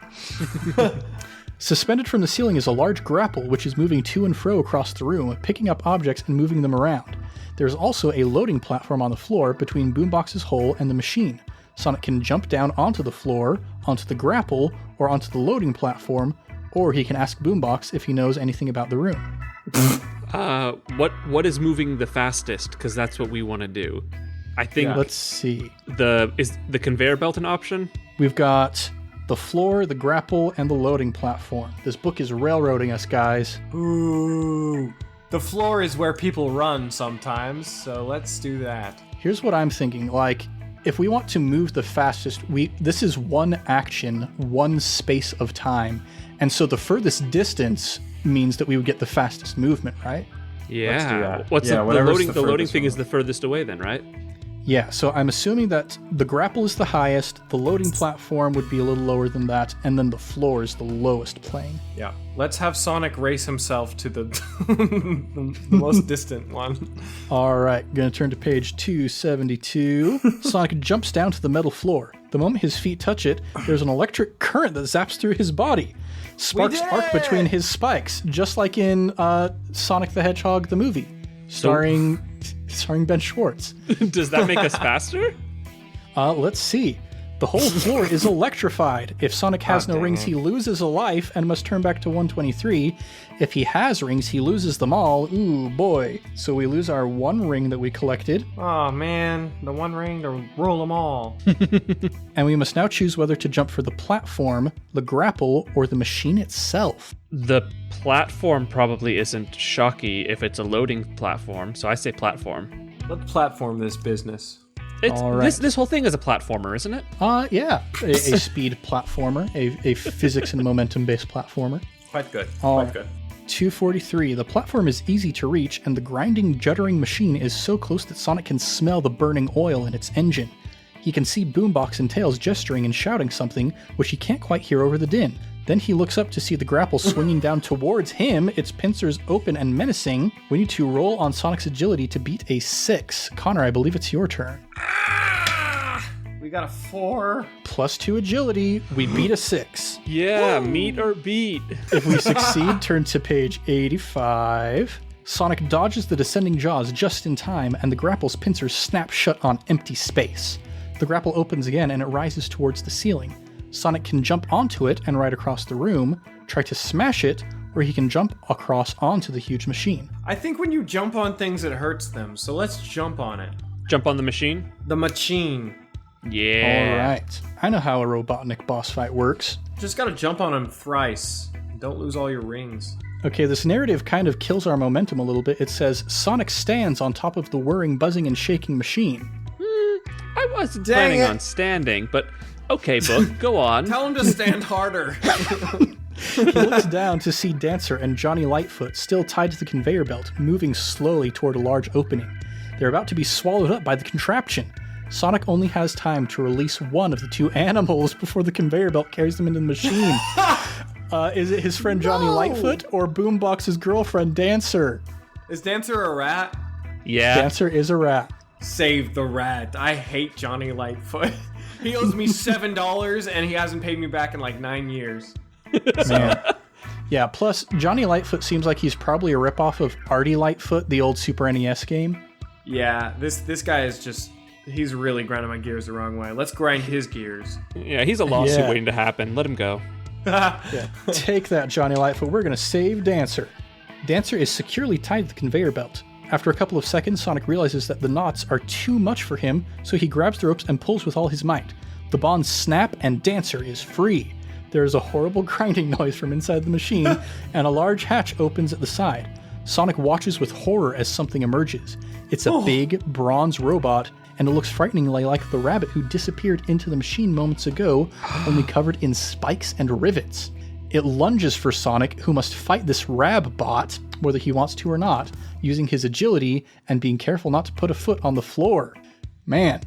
Speaker 1: Suspended from the ceiling is a large grapple, which is moving to and fro across the room, picking up objects and moving them around. There's also a loading platform on the floor between Boombox's hole and the machine. Sonic can jump down onto the floor, onto the grapple, or onto the loading platform, or he can ask Boombox if he knows anything about the room.
Speaker 2: What is moving the fastest? Because that's what we want to do. I think
Speaker 1: Let's see.
Speaker 2: Is the conveyor belt an option?
Speaker 1: We've got the floor, the grapple, and the loading platform. This book is railroading us, guys.
Speaker 3: Ooh. The floor is where people run sometimes, so let's do that.
Speaker 1: Here's what I'm thinking. Like, if we want to move the fastest, this is one action, one space of time. And so the furthest distance means that we would get the fastest movement, right?
Speaker 2: Yeah.
Speaker 3: Let's do that.
Speaker 2: What's
Speaker 3: Yeah,
Speaker 2: the
Speaker 3: whatever's
Speaker 2: loading?
Speaker 3: the
Speaker 2: The loading
Speaker 3: furthest
Speaker 2: thing
Speaker 3: one.
Speaker 2: is the furthest away, then, right?
Speaker 1: Yeah, so I'm assuming that the grapple is the highest, the loading platform would be a little lower than that, and then the floor is the lowest plane.
Speaker 3: Yeah. Let's have Sonic race himself to the, the most distant one.
Speaker 1: All right, gonna turn to page 272. Sonic jumps down to the metal floor. The moment his feet touch it, there's an electric current that zaps through his body. Sparks
Speaker 3: did
Speaker 1: arc
Speaker 3: it!
Speaker 1: between his spikes, just like in Sonic the Hedgehog, the movie, starring Starring Ben Schwartz.
Speaker 2: Does that make us faster?
Speaker 1: Let's see. The whole floor is electrified. If Sonic has no
Speaker 3: dang
Speaker 1: rings,
Speaker 3: it.
Speaker 1: he loses a life and must turn back to 123. If he has rings, he loses them all. Ooh, boy. So we lose our one ring that we collected,
Speaker 3: Oh man, the one ring to rule them all.
Speaker 1: and we must now choose whether to jump for the platform, the grapple, or the machine itself.
Speaker 2: The platform probably isn't shocky if it's a loading platform, so I say platform.
Speaker 3: Let's platform this business.
Speaker 2: It's,
Speaker 1: All right.
Speaker 2: this whole thing is a platformer, isn't it?
Speaker 1: Yeah. A speed platformer, a physics and momentum-based platformer.
Speaker 3: Quite good.
Speaker 1: All
Speaker 3: Quite
Speaker 1: right.
Speaker 3: good.
Speaker 1: 243. The platform is easy to reach, and the grinding, juddering machine is so close that Sonic can smell the burning oil in its engine. He can see Boombox and Tails gesturing and shouting something, which he can't quite hear over the din. Then he looks up to see the grapple swinging down towards him, its pincers open and menacing. We need to roll on Sonic's agility to beat a 6. Connor, I believe it's your turn.
Speaker 3: We got a 4.
Speaker 1: +2 agility, we beat a 6.
Speaker 2: Yeah, meet or beat.
Speaker 1: If we succeed, turn to page 85. Sonic dodges the descending jaws just in time, and the grapple's pincers snap shut on empty space. The grapple opens again, and it rises towards the ceiling. Sonic can jump onto it and ride across the room, try to smash it, or he can jump across onto the huge machine.
Speaker 3: I think when you jump on things, it hurts them. So let's jump on it.
Speaker 2: Jump on the machine?
Speaker 3: The machine.
Speaker 2: Yeah.
Speaker 1: All right. I know how a Robotnik boss fight works.
Speaker 3: Just gotta jump on him thrice. Don't lose all your rings.
Speaker 1: Okay, this narrative kind of kills our momentum a little bit. It says, Sonic stands on top of the whirring, buzzing, and shaking machine.
Speaker 2: I wasn't
Speaker 3: Dang
Speaker 2: planning
Speaker 3: it.
Speaker 2: on standing, but okay, book, go on.
Speaker 3: Tell him to stand harder.
Speaker 1: He looks down to see Dancer and Johnny Lightfoot still tied to the conveyor belt, moving slowly toward a large opening. They're about to be swallowed up by the contraption. Sonic only has time to release one of the two animals before the conveyor belt carries them into the machine. Is it his friend Johnny Lightfoot or Boombox's girlfriend Dancer?
Speaker 3: Is Dancer a rat?
Speaker 2: Yeah.
Speaker 1: Dancer is a rat.
Speaker 3: Save the rat. I hate Johnny Lightfoot. He owes me $7 and he hasn't paid me back in like 9 years.
Speaker 1: Man. Yeah, plus Johnny Lightfoot seems like he's probably a ripoff of Artie Lightfoot, the old Super NES game.
Speaker 3: Yeah, this guy is just... He's really grinding my gears the wrong way. Let's grind his gears.
Speaker 2: Yeah, he's a lawsuit
Speaker 1: Yeah.
Speaker 2: waiting to happen. Let him go.
Speaker 1: Yeah. Take that, Johnny Lightfoot. We're going to save Dancer. Dancer is securely tied to the conveyor belt. After a couple of seconds, Sonic realizes that the knots are too much for him, so he grabs the ropes and pulls with all his might. The bonds snap and Dancer is free. There is a horrible grinding noise from inside the machine, and a large hatch opens at the side. Sonic watches with horror as something emerges. It's a big, bronze robot, and it looks frighteningly like the rabbit who disappeared into the machine moments ago, only covered in spikes and rivets. It lunges for Sonic, who must fight this Rab bot, whether he wants to or not, using his agility and being careful not to put a foot on the floor. Man,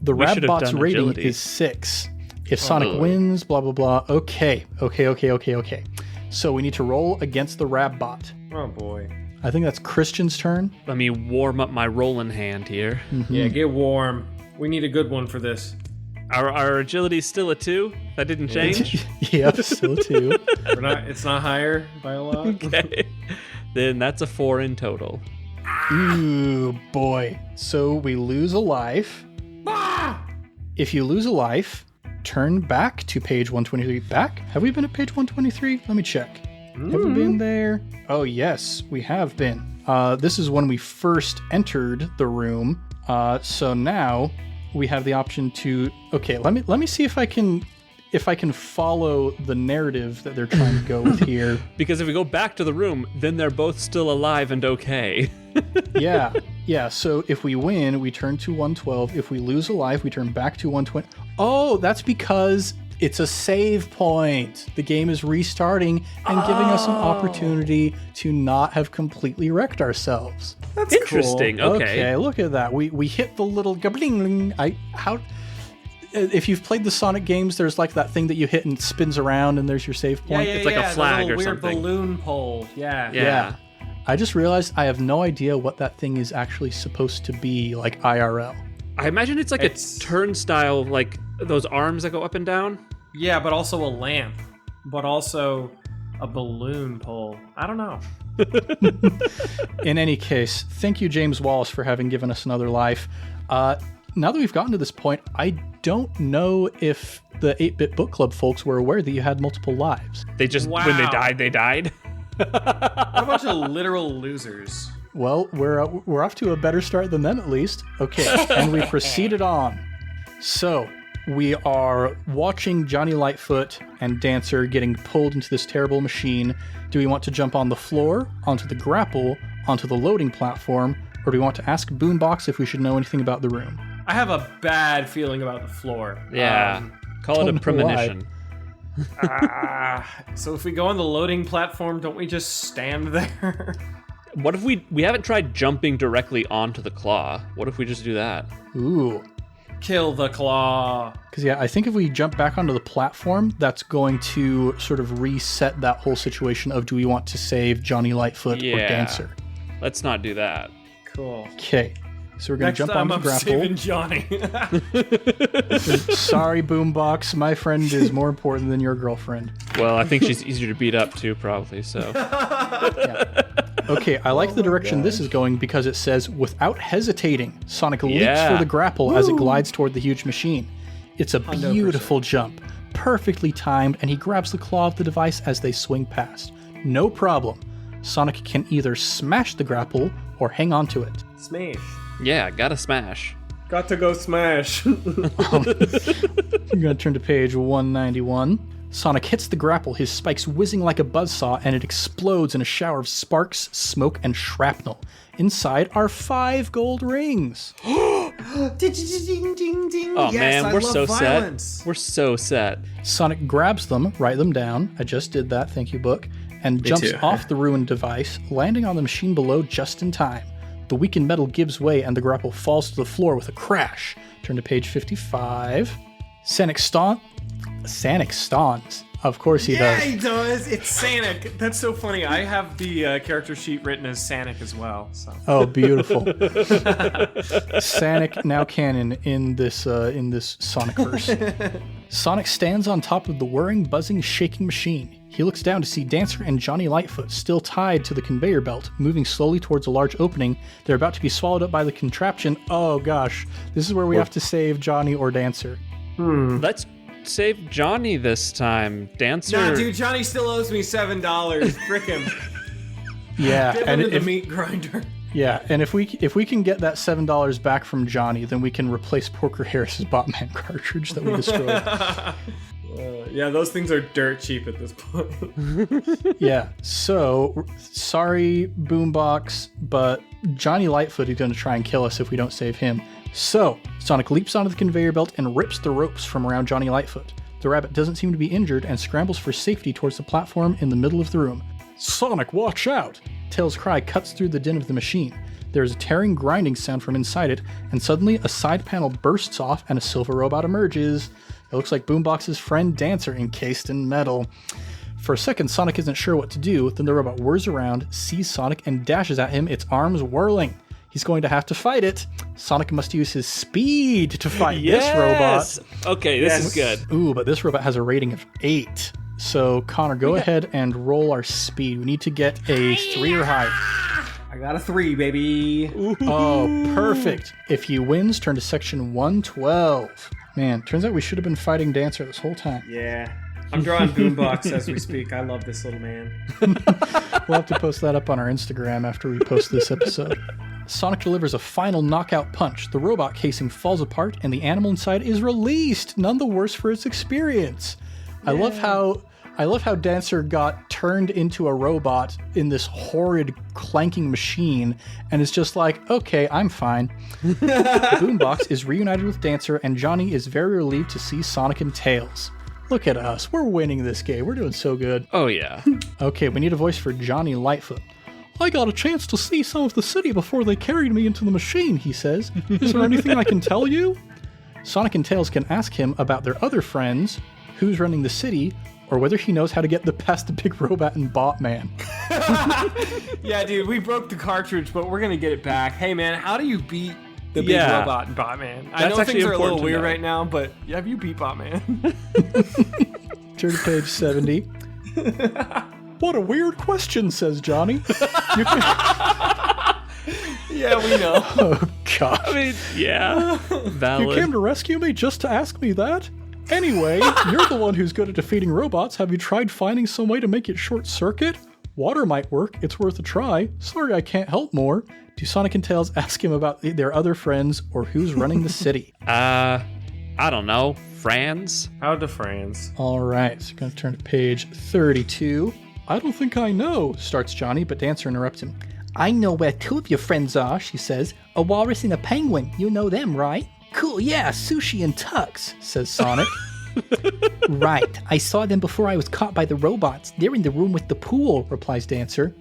Speaker 1: the
Speaker 2: We
Speaker 1: Rab
Speaker 2: should have
Speaker 1: bot's
Speaker 2: done
Speaker 1: rating
Speaker 2: agility.
Speaker 1: is 6. If Sonic wins, blah, blah, blah. Okay. So we need to roll against the Rab bot.
Speaker 3: Oh boy.
Speaker 1: I think that's Christian's turn.
Speaker 2: Let me warm up my rolling hand here.
Speaker 3: Yeah, get warm. We need a good one for this.
Speaker 2: Our agility's still a 2? That didn't change?
Speaker 1: Yep, still 2.
Speaker 3: It's not higher by a lot.
Speaker 2: Okay. Then that's a 4 in total.
Speaker 1: Ooh, boy. So we lose a life. If you lose a life, turn back to page 123. Back? Have we been at page 123? Let me check. Have we been there? Oh, yes, we have been. This is when we first entered the room. So now we have the option to... Okay, let me see if I can follow the narrative that they're trying to go with here.
Speaker 2: Because if we go back to the room, then they're both still alive and okay.
Speaker 1: Yeah. So if we win, we turn to 112. If we lose a life, we turn back to 120. Oh, that's because it's a save point. The game is restarting and giving us an opportunity to not have completely wrecked ourselves.
Speaker 3: That's
Speaker 2: Interesting.
Speaker 3: cool.
Speaker 2: Okay.
Speaker 1: Look at that. We hit the little gabling. If you've played the Sonic games, there's like that thing that you hit and it spins around, and there's your save point.
Speaker 2: It's like a flag
Speaker 3: the
Speaker 2: or
Speaker 3: little weird
Speaker 2: something.
Speaker 3: balloon pole. Yeah.
Speaker 2: Yeah.
Speaker 1: I just realized I have no idea what that thing is actually supposed to be, like IRL.
Speaker 2: I imagine it's like
Speaker 3: It's-
Speaker 2: a turnstile, like those arms that go up and down.
Speaker 3: Yeah, but also a lamp. But also a balloon pole. I don't know.
Speaker 1: In any case, thank you, James Wallis, for having given us another life. Now that we've gotten to this point, I don't know if the 8-Bit Book Club folks were aware that you had multiple lives.
Speaker 2: They just, when they died, they died.
Speaker 3: What a bunch of literal losers.
Speaker 1: Well, we're off to a better start than them, at least. Okay, and we proceeded on. So, we are watching Johnny Lightfoot and Dancer getting pulled into this terrible machine. Do we want to jump on the floor, onto the grapple, onto the loading platform, or do we want to ask Boombox if we should know anything about the room?
Speaker 3: I have a bad feeling about the floor.
Speaker 2: Yeah. Call it a premonition.
Speaker 3: So if we go on the loading platform, don't we just stand there?
Speaker 2: What if we haven't tried jumping directly onto the claw? What if we just do that?
Speaker 1: Ooh.
Speaker 3: Kill the claw.
Speaker 1: Because, yeah, I think if we jump back onto the platform, that's going to sort of reset that whole situation of do we want to save Johnny Lightfoot or Dancer?
Speaker 2: Let's not do that.
Speaker 3: Cool.
Speaker 1: Okay. So we're going to jump on the grapple.
Speaker 3: Saving Johnny.
Speaker 1: Sorry, Boombox. My friend is more important than your girlfriend.
Speaker 2: Well, I think she's easier to beat up too, probably, so.
Speaker 1: Yeah. Okay, I like the direction this is going because it says, without hesitating, Sonic leaps for the grapple as it glides toward the huge machine. It's a beautiful 100%. Jump, perfectly timed, and he grabs the claw of the device as they swing past. No problem. Sonic can either smash the grapple or hang on to it.
Speaker 3: Smash.
Speaker 2: Yeah, gotta smash.
Speaker 3: Got to go smash.
Speaker 1: You're gonna turn to page 191. Sonic hits the grapple, his spikes whizzing like a buzzsaw, and it explodes in a shower of sparks, smoke, and shrapnel. Inside are 5 gold rings.
Speaker 3: Ding, ding, ding.
Speaker 2: Oh,
Speaker 3: yes,
Speaker 2: man, we're so
Speaker 3: violence.
Speaker 2: set. We're so set.
Speaker 1: Sonic grabs them, write them down. I just did that, thank you, book. And jumps off the ruined device, landing on the machine below just in time. The weakened metal gives way, and the grapple falls to the floor with a crash. Turn to page 55. Sonic stomps. Of course he does.
Speaker 3: Yeah, he does. It's Sanic. That's so funny. I have the character sheet written as Sanic as well. So.
Speaker 1: Oh, beautiful. Sonic now canon in this Sonicverse. Sonic stands on top of the whirring, buzzing, shaking machine. He looks down to see Dancer and Johnny Lightfoot still tied to the conveyor belt, moving slowly towards a large opening. They're about to be swallowed up by the contraption. Oh gosh, this is where we have to save Johnny or Dancer.
Speaker 2: Let's save Johnny this time. Dancer.
Speaker 3: Nah, dude, Johnny still owes me $7. Frick him.
Speaker 1: Yeah,
Speaker 3: Get
Speaker 1: and
Speaker 3: him in the meat grinder.
Speaker 1: Yeah, and if we can get that $7 back from Johnny, then we can replace Porker Harris's Botman cartridge that we destroyed.
Speaker 3: Yeah, those things are dirt cheap at this point.
Speaker 1: Yeah, so sorry, Boombox, but Johnny Lightfoot is going to try and kill us if we don't save him. So Sonic leaps onto the conveyor belt and rips the ropes from around Johnny Lightfoot. The rabbit doesn't seem to be injured and scrambles for safety towards the platform in the middle of the room. Sonic, watch out! Tails' cry cuts through the din of the machine. There is a tearing, grinding sound from inside it, and suddenly a side panel bursts off and a silver robot emerges. It looks like Boombox's friend Dancer encased in metal. For a second, Sonic isn't sure what to do, then the robot whirs around, sees Sonic, and dashes at him, its arms whirling. He's going to have to fight it. Sonic must use his speed to fight this robot.
Speaker 2: Okay, this is good.
Speaker 1: Ooh, but this robot has a rating of 8. So, Connor, go ahead and roll our speed. We need to get a 3 or higher.
Speaker 3: I got a 3, baby.
Speaker 1: Oh, perfect. If he wins, turn to section 112. Man, turns out we should have been fighting Dancer this whole time.
Speaker 3: Yeah. I'm drawing Boombox as we speak. I love this little man.
Speaker 1: We'll have to post that up on our Instagram after we post this episode. Sonic delivers a final knockout punch. The robot casing falls apart, and the animal inside is released, none the worse for its experience. Yeah. I love how Dancer got turned into a robot in this horrid clanking machine, and it's just like, okay, I'm fine. Boombox is reunited with Dancer, and Johnny is very relieved to see Sonic and Tails. Look at us. We're winning this game. We're doing so good.
Speaker 2: Oh, yeah.
Speaker 1: Okay, we need a voice for Johnny Lightfoot. I got a chance to see some of the city before they carried me into the machine, he says. Is there anything I can tell you? Sonic and Tails can ask him about their other friends, who's running the city, or whether he knows how to get past the big robot and Botman.
Speaker 3: Yeah, dude, we broke the cartridge, but we're going to get it back. Hey, man, how do you beat the big robot and Botman? I know things are a little weird right now, but have you beat Botman?
Speaker 1: Turn to page 70. What a weird question, says Johnny. You can...
Speaker 3: Yeah, we know.
Speaker 1: Oh, gosh.
Speaker 2: I mean, yeah, valid.
Speaker 1: You came to rescue me just to ask me that? Anyway, you're the one who's good at defeating robots. Have you tried finding some way to make it short circuit? Water might work. It's worth a try. Sorry I can't help more. Do Sonic and Tails ask him about their other friends or who's running the city?
Speaker 2: I don't know. Franz?
Speaker 3: How to Franz?
Speaker 1: All right, so going to turn to page 32. I don't think I know, starts Johnny, but Dancer interrupts him. I know where two of your friends are, she says. A walrus and a penguin. You know them, right? Cool, yeah, Sushi and Tux, says Sonic. Right, I saw them before I was caught by the robots. They're in the room with the pool, replies Dancer.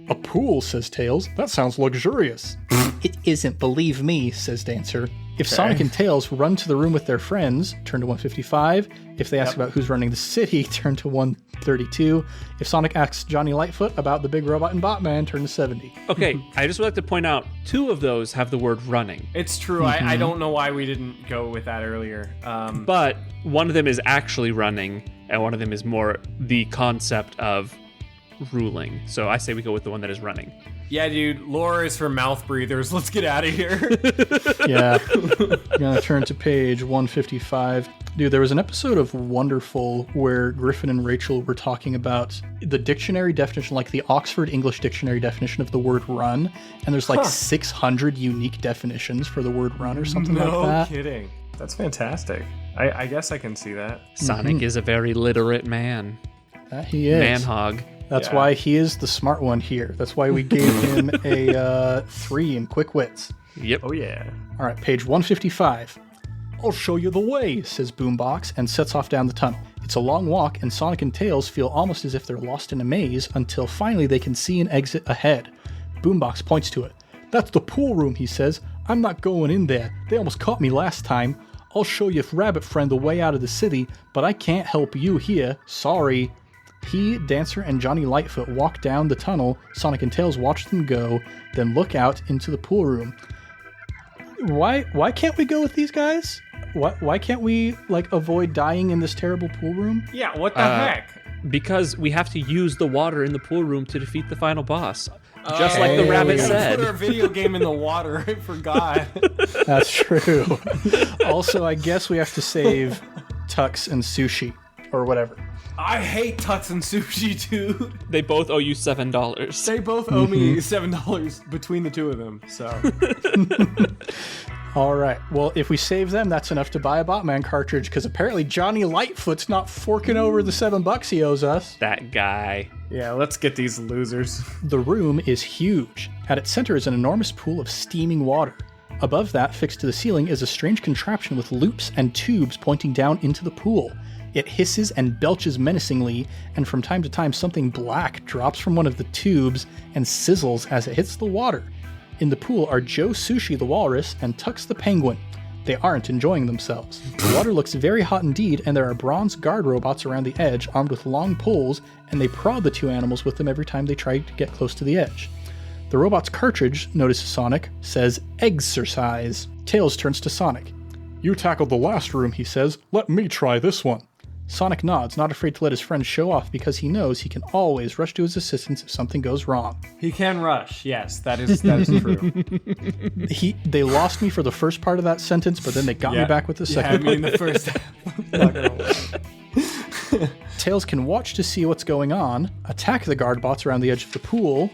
Speaker 1: A pool, says Tails. That sounds luxurious. It isn't, believe me, says Dancer. If Sonic and Tails run to the room with their friends, turn to 155. If they ask about who's running the city, turn to 132. If Sonic asks Johnny Lightfoot about the big robot and Botman, turn to 70.
Speaker 2: Okay, I just would like to point out 2 of those have the word running.
Speaker 3: It's true. I don't know why we didn't go with that earlier.
Speaker 2: But one of them is actually running, and one of them is more the concept of ruling. So I say we go with the one that is running.
Speaker 3: Yeah, dude. Lore is for mouth breathers. Let's get out of here.
Speaker 1: Yeah. I'm going to turn to page 155. Dude, there was an episode of Wonderful where Griffin and Rachel were talking about the dictionary definition, like the Oxford English Dictionary definition of the word run. And there's like 600 unique definitions for the word run or something like that.
Speaker 3: No kidding. That's fantastic. I guess I can see that.
Speaker 2: Sonic is a very literate man.
Speaker 1: That he is.
Speaker 2: Man-hog.
Speaker 1: That's why he is the smart one here. That's why we gave him a 3 in quick wits.
Speaker 2: Yep.
Speaker 3: Oh, yeah.
Speaker 1: All right, page 155. I'll show you the way, says Boombox, and sets off down the tunnel. It's a long walk, and Sonic and Tails feel almost as if they're lost in a maze until finally they can see an exit ahead. Boombox points to it. That's the pool room, he says. I'm not going in there. They almost caught me last time. I'll show you, Rabbit Friend, the way out of the city, but I can't help you here. Sorry. He, Dancer, and Johnny Lightfoot walk down the tunnel. Sonic and Tails watch them go, then look out into the pool room. Why can't we go with these guys? Why can't we avoid dying in this terrible pool room?
Speaker 3: Yeah, what the heck?
Speaker 2: Because we have to use the water in the pool room to defeat the final boss. Just like the rabbit said.
Speaker 3: Put our video game in the water. I forgot.
Speaker 1: That's true. Also, I guess we have to save Tux and Sushi, or whatever.
Speaker 3: I hate Tux and Sushi, dude.
Speaker 2: They both owe you $7.
Speaker 3: They both owe me $7 between the two of them, so.
Speaker 1: All right. Well, if we save them, that's enough to buy a Botman cartridge, because apparently Johnny Lightfoot's not forking over the $7 he owes us.
Speaker 2: That guy.
Speaker 3: Yeah, let's get these losers.
Speaker 1: The room is huge. At its center is an enormous pool of steaming water. Above that, fixed to the ceiling, is a strange contraption with loops and tubes pointing down into the pool. It hisses and belches menacingly, and from time to time something black drops from one of the tubes and sizzles as it hits the water. In the pool are Joe Sushi the walrus and Tux the penguin. They aren't enjoying themselves. The water looks very hot indeed, and there are bronze guard robots around the edge armed with long poles, and they prod the two animals with them every time they try to get close to the edge. The robot's cartridge, notices Sonic, says exercise. Tails turns to Sonic. You tackled the last room, he says. Let me try this one. Sonic nods, not afraid to let his friend show off because he knows he can always rush to his assistance if something goes wrong.
Speaker 3: He can rush, yes, that is true.
Speaker 1: They lost me for the first part of that sentence, but then they got me back with the second
Speaker 3: part. Yeah, I mean the first half.
Speaker 1: Tails can watch to see what's going on, attack the guard bots around the edge of the pool,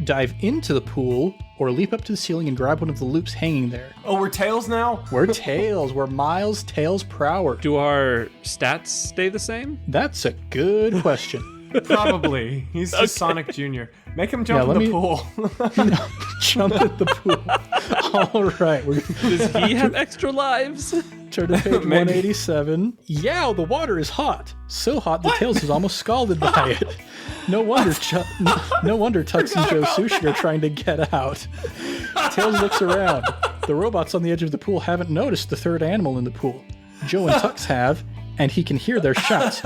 Speaker 1: dive into the pool, or leap up to the ceiling and grab one of the loops hanging there.
Speaker 3: Oh, we're Tails now?
Speaker 1: We're Tails. We're Miles Tails Prower.
Speaker 2: Do our stats stay the same?
Speaker 1: That's a good question.
Speaker 3: Probably. He's just Sonic Jr. Make him jump in the pool.
Speaker 1: Jump in the pool. All right.
Speaker 2: Does he have extra lives?
Speaker 1: Turn to page 187. Yeah, the water is hot. So hot that Tails is almost scalded by it. No wonder Tux and Joe Sushi are trying to get out. Tails looks around. The robots on the edge of the pool haven't noticed the third animal in the pool. Joe and Tux have, and he can hear their shouts.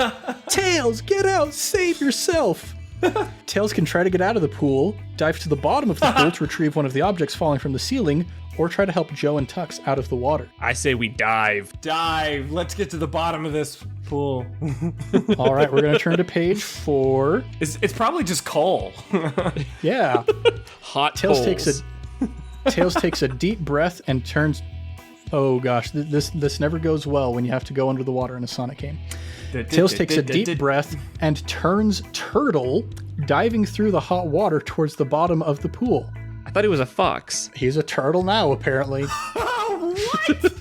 Speaker 1: Tails, get out! Save yourself! Tails can try to get out of the pool, dive to the bottom of the pool to retrieve one of the objects falling from the ceiling, or try to help Joe and Tux out of the water.
Speaker 2: I say we dive.
Speaker 3: Dive. Let's get to the bottom of this pool.
Speaker 1: All right, we're going to turn to page 4.
Speaker 3: It's probably just coal.
Speaker 1: Yeah.
Speaker 2: Hot
Speaker 1: Tails
Speaker 2: coals.
Speaker 1: Tails takes a deep breath and turns... Oh gosh, this never goes well when you have to go under the water in a Sonic game. Tails takes a deep breath and turns turtle, diving through the hot water towards the bottom of the pool.
Speaker 2: I thought he was a fox.
Speaker 1: He's a turtle now, apparently.
Speaker 3: What?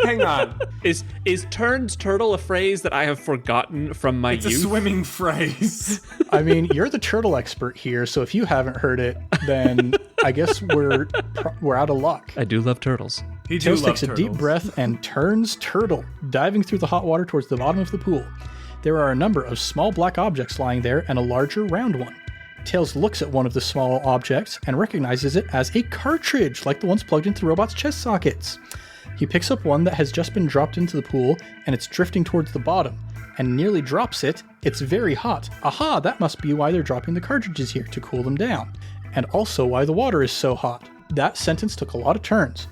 Speaker 3: Hang on.
Speaker 2: Is turns turtle a phrase that I have forgotten from my
Speaker 3: It's a
Speaker 2: youth?
Speaker 3: swimming phrase.
Speaker 1: I mean, you're the turtle expert here, so if you haven't heard it, then I guess we're out of luck.
Speaker 2: I do love turtles.
Speaker 3: He
Speaker 1: Tails takes a deep breath and turns turtle, diving through the hot water towards the bottom of the pool. There are a number of small black objects lying there and a larger round one. Tails looks at one of the small objects and recognizes it as a cartridge, like the ones plugged into the robot's chest sockets. He picks up one that has just been dropped into the pool, and it's drifting towards the bottom, and nearly drops it. It's very hot. Aha, that must be why they're dropping the cartridges here, to cool them down. And also why the water is so hot. That sentence took a lot of turns.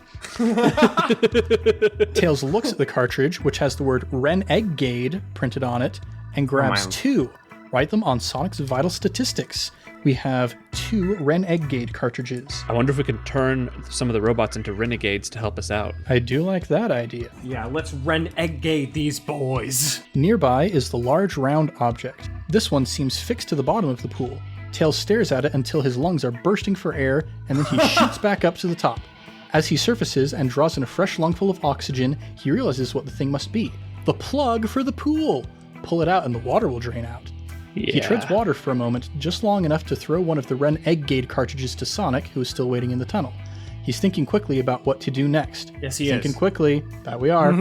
Speaker 1: Tails looks at the cartridge, which has the word Renegade printed on it, and grabs 2. Write them on Sonic's vital statistics. We have 2 Renegade cartridges.
Speaker 2: I wonder if we can turn some of the robots into renegades to help us out.
Speaker 1: I do like that idea.
Speaker 3: Yeah, let's renegade these boys.
Speaker 1: Nearby is the large round object. This one seems fixed to the bottom of the pool. Tails stares at it until his lungs are bursting for air, and then he shoots back up to the top. As he surfaces and draws in a fresh lungful of oxygen, he realizes what the thing must be. The plug for the pool! Pull it out and the water will drain out.
Speaker 2: Yeah.
Speaker 1: He treads water for a moment, just long enough to throw one of the Renegade cartridges to Sonic, who is still waiting in the tunnel. He's thinking quickly about what to do next.
Speaker 3: Yes, he
Speaker 1: Thinking
Speaker 3: is.
Speaker 1: quickly. That we are.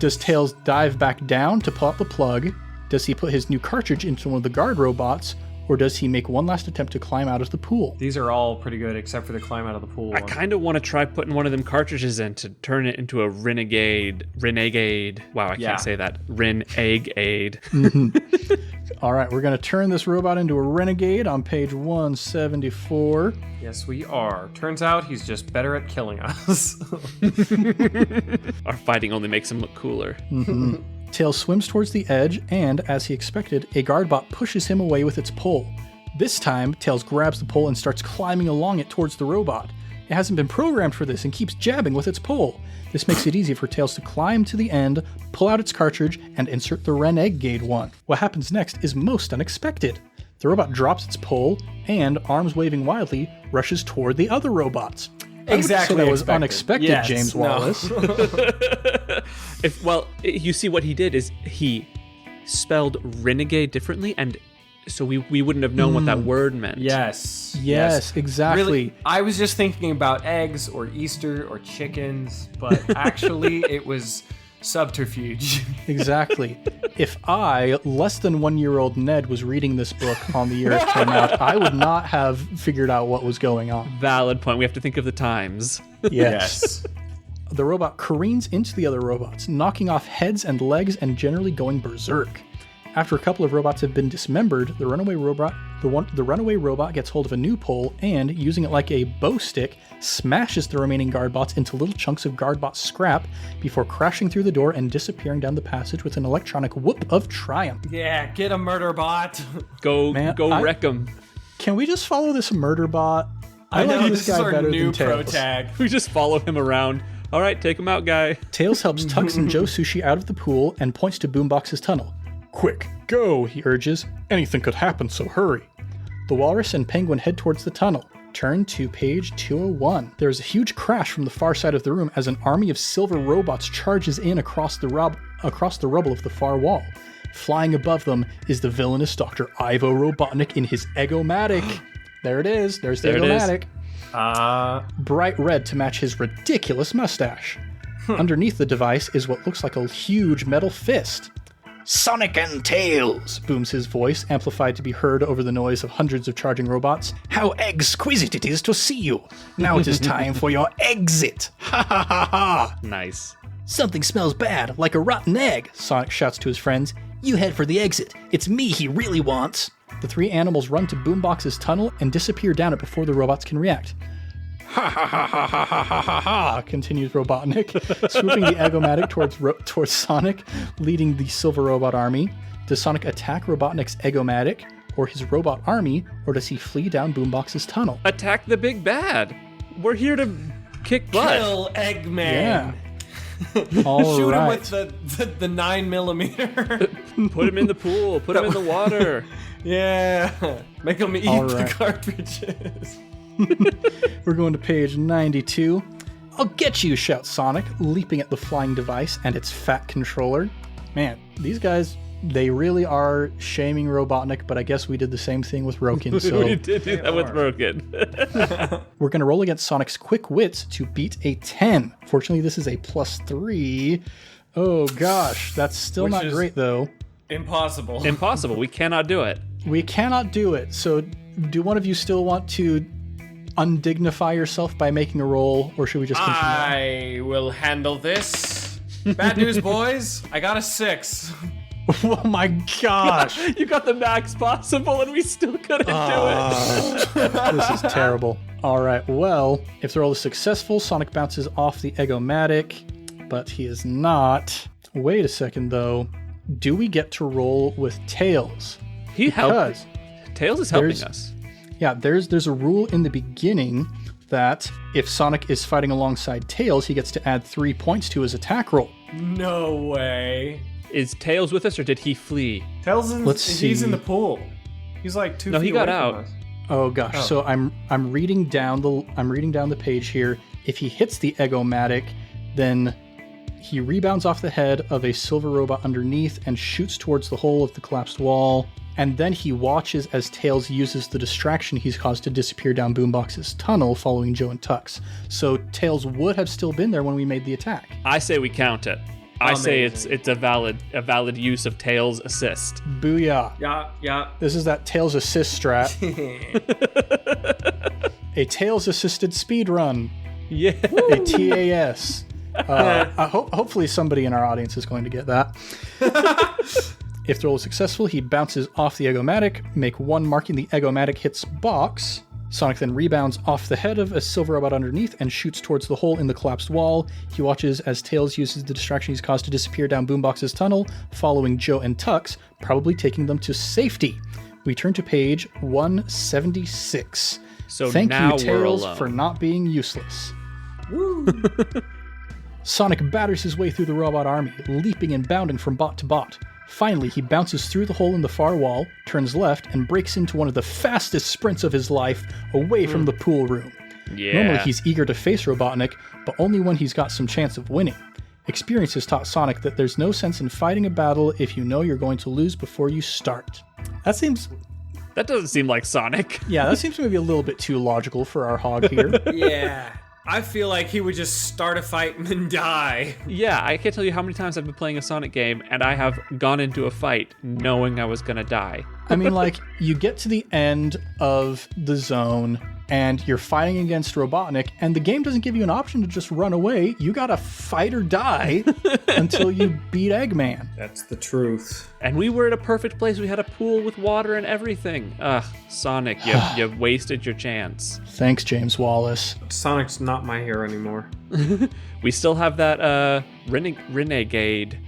Speaker 1: Does Tails dive back down to pull out the plug? Does he put his new cartridge into one of the guard robots? Or does he make one last attempt to climb out of the pool?
Speaker 3: These are all pretty good, except for the climb out of the pool
Speaker 2: I
Speaker 3: one.
Speaker 2: kind of want to try putting one of them cartridges in to turn it into a renegade. Wow, I can't say that. Renegade.
Speaker 1: All right, we're going to turn this robot into a renegade on page 174.
Speaker 3: Yes, we are. Turns out he's just better at killing us.
Speaker 2: Our fighting only makes him look cooler.
Speaker 1: Tails swims towards the edge, and, as he expected, a guardbot pushes him away with its pole. This time, Tails grabs the pole and starts climbing along it towards the robot. It hasn't been programmed for this and keeps jabbing with its pole. This makes it easy for Tails to climb to the end, pull out its cartridge, and insert the Renegade one. What happens next is most unexpected. The robot drops its pole and, arms waving wildly, rushes toward the other robots.
Speaker 3: Exactly.
Speaker 1: That was
Speaker 3: expected.
Speaker 1: unexpected,
Speaker 3: Yes,
Speaker 1: James
Speaker 3: no.
Speaker 1: Wallis.
Speaker 2: You see what he did is he spelled renegade differently, and so we wouldn't have known what that word meant.
Speaker 3: Yes.
Speaker 1: Yes, exactly.
Speaker 3: Really, I was just thinking about eggs or Easter or chickens, but actually it was subterfuge.
Speaker 1: Exactly. If I, less than 1-year-old Ned, was reading this book on the year it came out, I would not have figured out what was going on.
Speaker 2: Valid point. We have to think of the times.
Speaker 1: Yes. The robot careens into the other robots, knocking off heads and legs and generally going berserk. After a couple of robots have been dismembered, the runaway robot gets hold of a new pole and, using it like a bow stick, smashes the remaining guardbots into little chunks of guardbot scrap before crashing through the door and disappearing down the passage with an electronic whoop of triumph.
Speaker 3: Yeah, get a murder bot.
Speaker 2: Go
Speaker 1: Man,
Speaker 2: wreck him.
Speaker 1: Can we just follow this murder bot?
Speaker 3: I know,
Speaker 1: like
Speaker 3: this
Speaker 1: this
Speaker 3: is
Speaker 1: guy
Speaker 3: our
Speaker 1: better
Speaker 3: new
Speaker 1: than
Speaker 3: pro
Speaker 1: Tails.
Speaker 3: tag.
Speaker 2: We just follow him around. All right, take him out, guy.
Speaker 1: Tails helps Tux and Joe Sushi out of the pool and points to Boombox's tunnel. Quick, go, he urges. Anything could happen, so hurry. The Walrus and Penguin head towards the tunnel. Turn to page 201. There is a huge crash from the far side of the room as an army of silver robots charges in across the rubble of the far wall. Flying above them is the villainous Dr. Ivo Robotnik in his Eggomatic. There it is. There's the Eggomatic. Bright red to match his ridiculous mustache. Underneath the device is what looks like a huge metal fist. Sonic and Tails, booms his voice, amplified to be heard over the noise of hundreds of charging robots. How exquisite it is to see you. Now it is time for your exit. Ha ha ha ha.
Speaker 2: Nice.
Speaker 1: Something smells bad, like a rotten egg, Sonic shouts to his friends. You head for the exit. It's me he really wants. The three animals run to Boombox's tunnel and disappear down it before the robots can react. Ha ha ha ha ha ha ha ha ha, continues Robotnik, swooping the Eggomatic towards Sonic, leading the Silver Robot Army. Does Sonic attack Robotnik's Eggomatic or his robot army, or does he flee down Boombox's tunnel?
Speaker 2: Attack the big bad. We're here to kick butt.
Speaker 3: Kill Eggman.
Speaker 1: Yeah. All
Speaker 3: Shoot
Speaker 1: right.
Speaker 3: him with the 9mm.
Speaker 2: Put him in the pool. Put him in the water.
Speaker 3: Yeah. Make him eat
Speaker 1: All
Speaker 3: the
Speaker 1: right.
Speaker 3: cartridges.
Speaker 1: We're going to page 92. I'll get you, shouts Sonic, leaping at the flying device and its fat controller. Man, these guys, they really are shaming Robotnik, but I guess we did the same thing with Roken, so
Speaker 2: We did do that with Roken.
Speaker 1: we're going to roll against Sonic's quick wits to beat a 10. Fortunately, this is a +3. Oh gosh, that's still
Speaker 3: Which
Speaker 1: not
Speaker 3: is-
Speaker 1: great though.
Speaker 3: Impossible.
Speaker 2: Impossible. We cannot do it.
Speaker 1: We cannot do it, so do one of you still want to undignify yourself by making a roll, or should we just continue?
Speaker 3: I will handle this. Bad news, boys. I got a 6.
Speaker 1: Oh my gosh!
Speaker 2: You got the max possible, and we still couldn't do it.
Speaker 1: This is terrible. All right, well, if the roll is successful, Sonic bounces off the Eggomatic, but he is not. Wait a second, though. Do we get to roll with Tails?
Speaker 2: He helped.
Speaker 1: Because,
Speaker 2: Tails is helping
Speaker 1: there's-
Speaker 2: us.
Speaker 1: yeah, there's a rule in the beginning that if Sonic is fighting alongside Tails, he gets to add 3 points to his attack roll.
Speaker 3: No way.
Speaker 2: Is Tails with us, or did he flee?
Speaker 3: Tails in,
Speaker 1: Let's
Speaker 3: he's
Speaker 1: see.
Speaker 3: in the pool. He's like 2
Speaker 2: No,
Speaker 3: feet
Speaker 2: he got
Speaker 3: away from
Speaker 2: out.
Speaker 3: us.
Speaker 1: Oh gosh, so I'm reading down the page here. If he hits the Eggomatic, then he rebounds off the head of a silver robot underneath and shoots towards the hole of the collapsed wall. And then he watches as Tails uses the distraction he's caused to disappear down Boombox's tunnel following Joe and Tux. So Tails would have still been there when we made the attack.
Speaker 2: I say we count it. I say
Speaker 3: Amazing.
Speaker 2: it's a valid use of Tails' assist.
Speaker 1: Booyah.
Speaker 3: Yeah.
Speaker 1: This is that Tails assist strat. A Tails assisted speed run.
Speaker 2: Yeah.
Speaker 1: A TAS. Hopefully somebody in our audience is going to get that. If the roll is successful, he bounces off the Eggomatic, make 1 marking the Eggomatic hits box. Sonic then rebounds off the head of a silver robot underneath and shoots towards the hole in the collapsed wall. He watches as Tails uses the distraction he's caused to disappear down Boombox's tunnel, following Joe and Tux, probably taking them to safety. We turn to page 176.
Speaker 2: So
Speaker 1: Thank
Speaker 2: now
Speaker 1: you, Tails,
Speaker 2: we're alone.
Speaker 1: for not being useless. Sonic batters his way through the robot army, leaping and bounding from bot to bot. Finally, he bounces through the hole in the far wall, turns left, and breaks into one of the fastest sprints of his life away from the pool room.
Speaker 2: Yeah.
Speaker 1: Normally, he's eager to face Robotnik, but only when he's got some chance of winning. Experience has taught Sonic that there's no sense in fighting a battle if you know you're going to lose before you start.
Speaker 2: That doesn't seem like Sonic.
Speaker 1: Yeah, that seems maybe a little bit too logical for our hog here.
Speaker 3: Yeah. I feel like he would just start a fight and then die.
Speaker 2: Yeah, I can't tell you how many times I've been playing a Sonic game and I have gone into a fight knowing I was gonna die.
Speaker 1: I mean, like, you get to the end of the zone and you're fighting against Robotnik, and the game doesn't give you an option to just run away. You gotta fight or die until you beat Eggman.
Speaker 3: That's the truth.
Speaker 2: And we were at a perfect place. We had a pool with water and everything. Ugh, Sonic, you wasted your chance.
Speaker 1: Thanks, James Wallis.
Speaker 3: Sonic's not my hero anymore.
Speaker 2: We still have that Renegade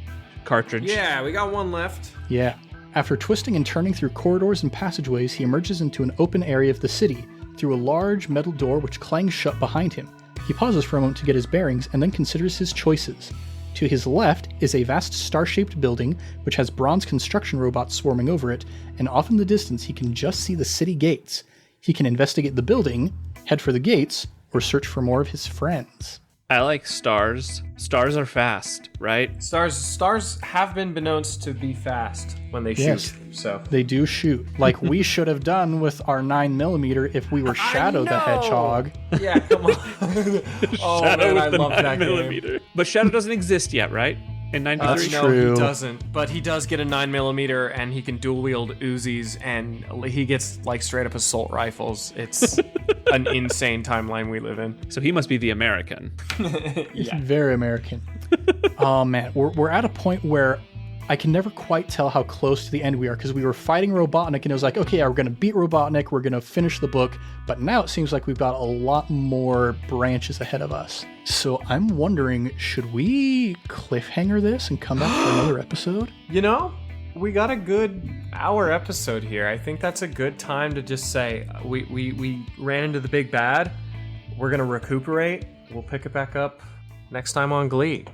Speaker 2: cartridge.
Speaker 3: Yeah, we got 1 left.
Speaker 1: Yeah. After twisting and turning through corridors and passageways, he emerges into an open area of the city, through a large metal door which clangs shut behind him. He pauses for a moment to get his bearings and then considers his choices. To his left is a vast star-shaped building which has bronze construction robots swarming over it, and off in the distance he can just see the city gates. He can investigate the building, head for the gates, or search for more of his friends.
Speaker 2: I like stars. Stars are fast, right?
Speaker 3: Stars have been beknownst to be fast when they shoot.
Speaker 1: Yes.
Speaker 3: So
Speaker 1: They do shoot, like we should have done with our 9mm if we were Shadow the
Speaker 3: know!
Speaker 1: Hedgehog.
Speaker 3: yeah, come on. Oh man, I love that game.
Speaker 2: 9mm. But Shadow doesn't exist yet, right? In 93?
Speaker 1: That's
Speaker 3: No,
Speaker 1: true.
Speaker 3: he doesn't. But he does get a 9mm, and he can dual wield Uzis, and he gets like straight up assault rifles. It's an insane timeline we live in.
Speaker 2: So he must be the American.
Speaker 1: Very American. Oh man, we're at a point where I can never quite tell how close to the end we are, because we were fighting Robotnik and it was like, okay, yeah, we're going to beat Robotnik, we're going to finish the book, but now it seems like we've got a lot more branches ahead of us. So I'm wondering, should we cliffhanger this and come back for another episode?
Speaker 3: You know, we got a good hour episode here. I think that's a good time to just say, we ran into the big bad. We're going to recuperate. We'll pick it back up next time on Glee.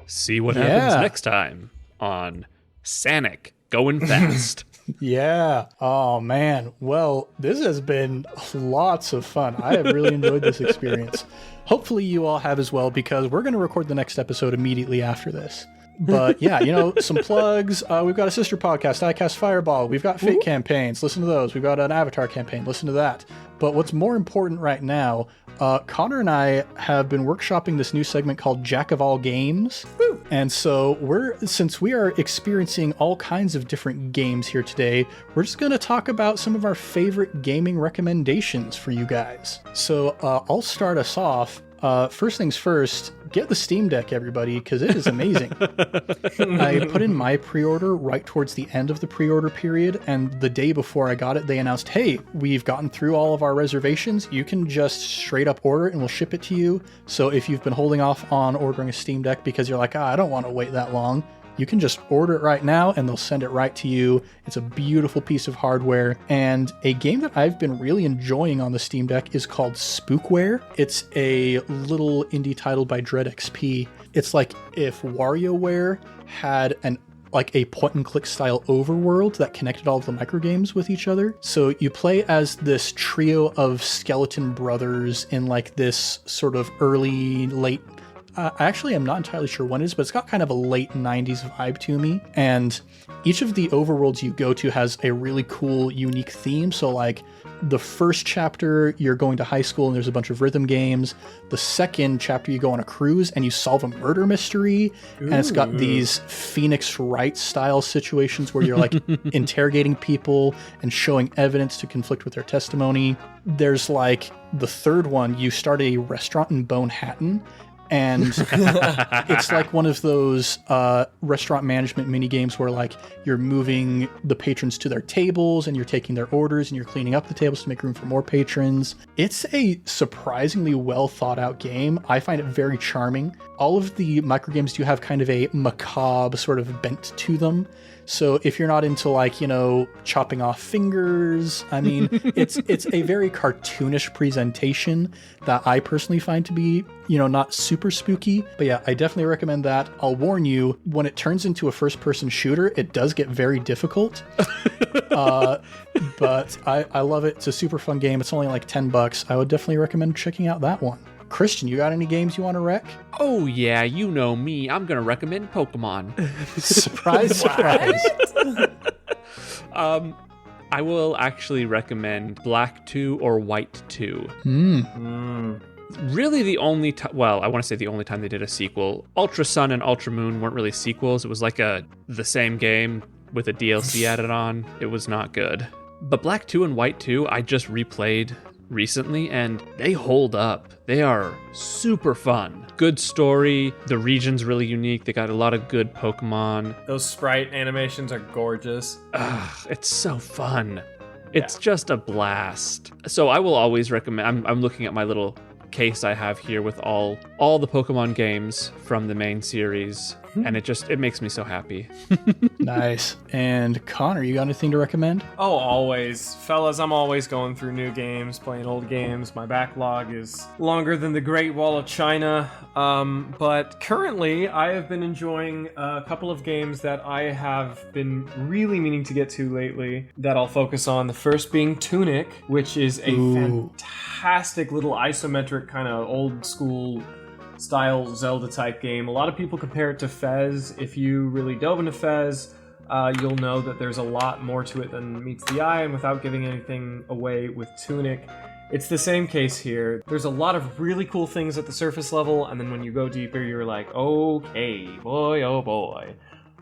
Speaker 2: See what happens next time on Sanic Going Fast.
Speaker 1: Yeah. Oh, man. Well, this has been lots of fun. I have really enjoyed this experience. Hopefully you all have as well, because we're going to record the next episode immediately after this. But yeah, you know, some plugs. We've got a sister podcast, iCast Fireball. We've got Fate campaigns. Listen to those. We've got an Avatar campaign. Listen to that. But what's more important right now, Connor and I have been workshopping this new segment called Jack of All Games. Woo! And so since we are experiencing all kinds of different games here today, we're just going to talk about some of our favorite gaming recommendations for you guys. So I'll start us off. First things first, get the Steam Deck, everybody, because it is amazing. I put in my pre-order right towards the end of the pre-order period, and the day before I got it, they announced, hey, we've gotten through all of our reservations. You can just straight up order it and we'll ship it to you. So if you've been holding off on ordering a Steam Deck because you're like, I don't want to wait that long, you can just order it right now and they'll send it right to you. It's a beautiful piece of hardware. And a game that I've been really enjoying on the Steam Deck is called Spookware. It's a little indie title by Dread XP. It's like if WarioWare had a point-and-click style overworld that connected all of the microgames with each other. So you play as this trio of skeleton brothers in like this sort of late I actually am not entirely sure when it is, but it's got kind of a late 90s vibe to me. And each of the overworlds you go to has a really cool, unique theme. So like the first chapter, you're going to high school and there's a bunch of rhythm games. The second chapter, you go on a cruise and you solve a murder mystery. Ooh. And it's got these Phoenix Wright style situations where you're like interrogating people and showing evidence to conflict with their testimony. There's like the third one, you start a restaurant in Bonehattan. And it's like one of those restaurant management mini games where like you're moving the patrons to their tables and you're taking their orders and you're cleaning up the tables to make room for more patrons. It's a surprisingly well thought out game. I find it very charming. All of the microgames do have kind of a macabre sort of bent to them. So if you're not into like, you know, chopping off fingers, I mean, it's a very cartoonish presentation that I personally find to be, you know, not super spooky. But yeah, I definitely recommend that. I'll warn you, when it turns into a first-person shooter, it does get very difficult. But I love it. It's a super fun game. It's only like $10. I would definitely recommend checking out that one. Christian, you got any games you want to rec?
Speaker 2: Oh yeah, you know me. I'm gonna recommend Pokemon.
Speaker 1: Surprise, surprise.
Speaker 2: I will actually recommend Black 2 or White 2. Really the only time, well, I want to say the only time they did a sequel. Ultra Sun and Ultra Moon weren't really sequels. It was like the same game with a DLC added on. It was not good. But Black 2 and White 2, I just replayed recently and they hold up. They are super fun. Good story. The region's really unique. They got a lot of good Pokemon.
Speaker 3: Those sprite animations are gorgeous.
Speaker 2: It's so fun. It's just a blast. So I will always recommend, I'm looking at my little case I have here with all the Pokemon games from the main series, and it makes me so happy.
Speaker 1: Nice. And Connor, you got anything to recommend?
Speaker 3: Oh, always. Fellas, I'm always going through new games, playing old games. My backlog is longer than the Great Wall of China. But currently, I have been enjoying a couple of games that I have been really meaning to get to lately that I'll focus on. The first being Tunic, which is a fantastic little isometric kind of old school style Zelda type game. A lot of people compare it to Fez. If you really dove into Fez, you'll know that there's a lot more to it than meets the eye, and without giving anything away with Tunic, it's the same case here. There's a lot of really cool things at the surface level, and then when you go deeper, you're like, okay, boy, oh boy.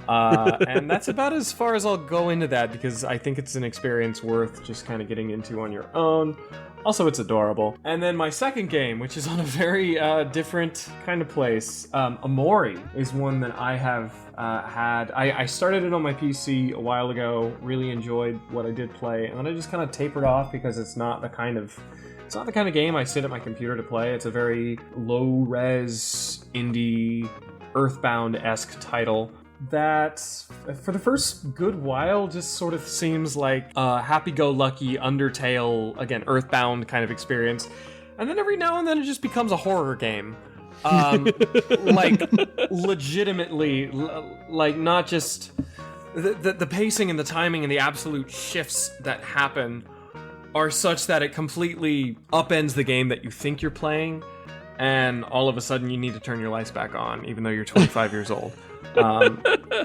Speaker 3: And that's about as far as I'll go into that because I think it's an experience worth just kind of getting into on your own. Also, it's adorable. And then my second game, which is on a very different kind of place, Amori is one that I have had. I started it on my PC a while ago, really enjoyed what I did play, and then I just kind of tapered off because it's not the kind of game I sit at my computer to play. It's a very low-res, indie, Earthbound-esque title that for the first good while just sort of seems like a happy-go-lucky Undertale, again, Earthbound kind of experience. And then every now and then it just becomes a horror game. Like, legitimately, like, not just... The pacing and the timing and the absolute shifts that happen are such that it completely upends the game that you think you're playing, and all of a sudden you need to turn your lights back on, even though you're 25 years old.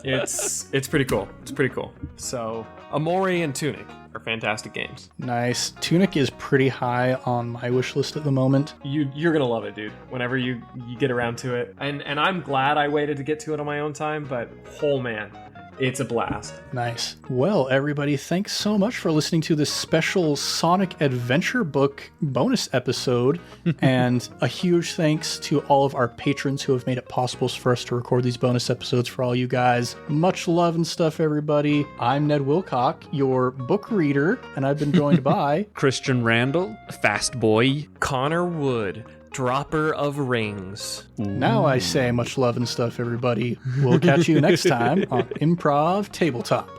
Speaker 3: It's pretty cool. It's pretty cool. So, Amori and Tunic are fantastic games.
Speaker 1: Nice. Tunic is pretty high on my wish list at the moment.
Speaker 3: You're gonna love it, dude. Whenever you get around to it, and I'm glad I waited to get to it on my own time. But oh man, it's a blast.
Speaker 1: Nice. Well, everybody, thanks so much for listening to this special Sonic Adventure Book bonus episode. And a huge thanks to all of our patrons who have made it possible for us to record these bonus episodes for all you guys. Much love and stuff, everybody. I'm Ned Wilcock, your book reader, and I've been joined by
Speaker 2: Christian Randall, Fast Boy.
Speaker 3: Connor Wood, Dropper of Rings.
Speaker 1: Now I say much love and stuff, everybody. We'll catch you next time on Improv Tabletop.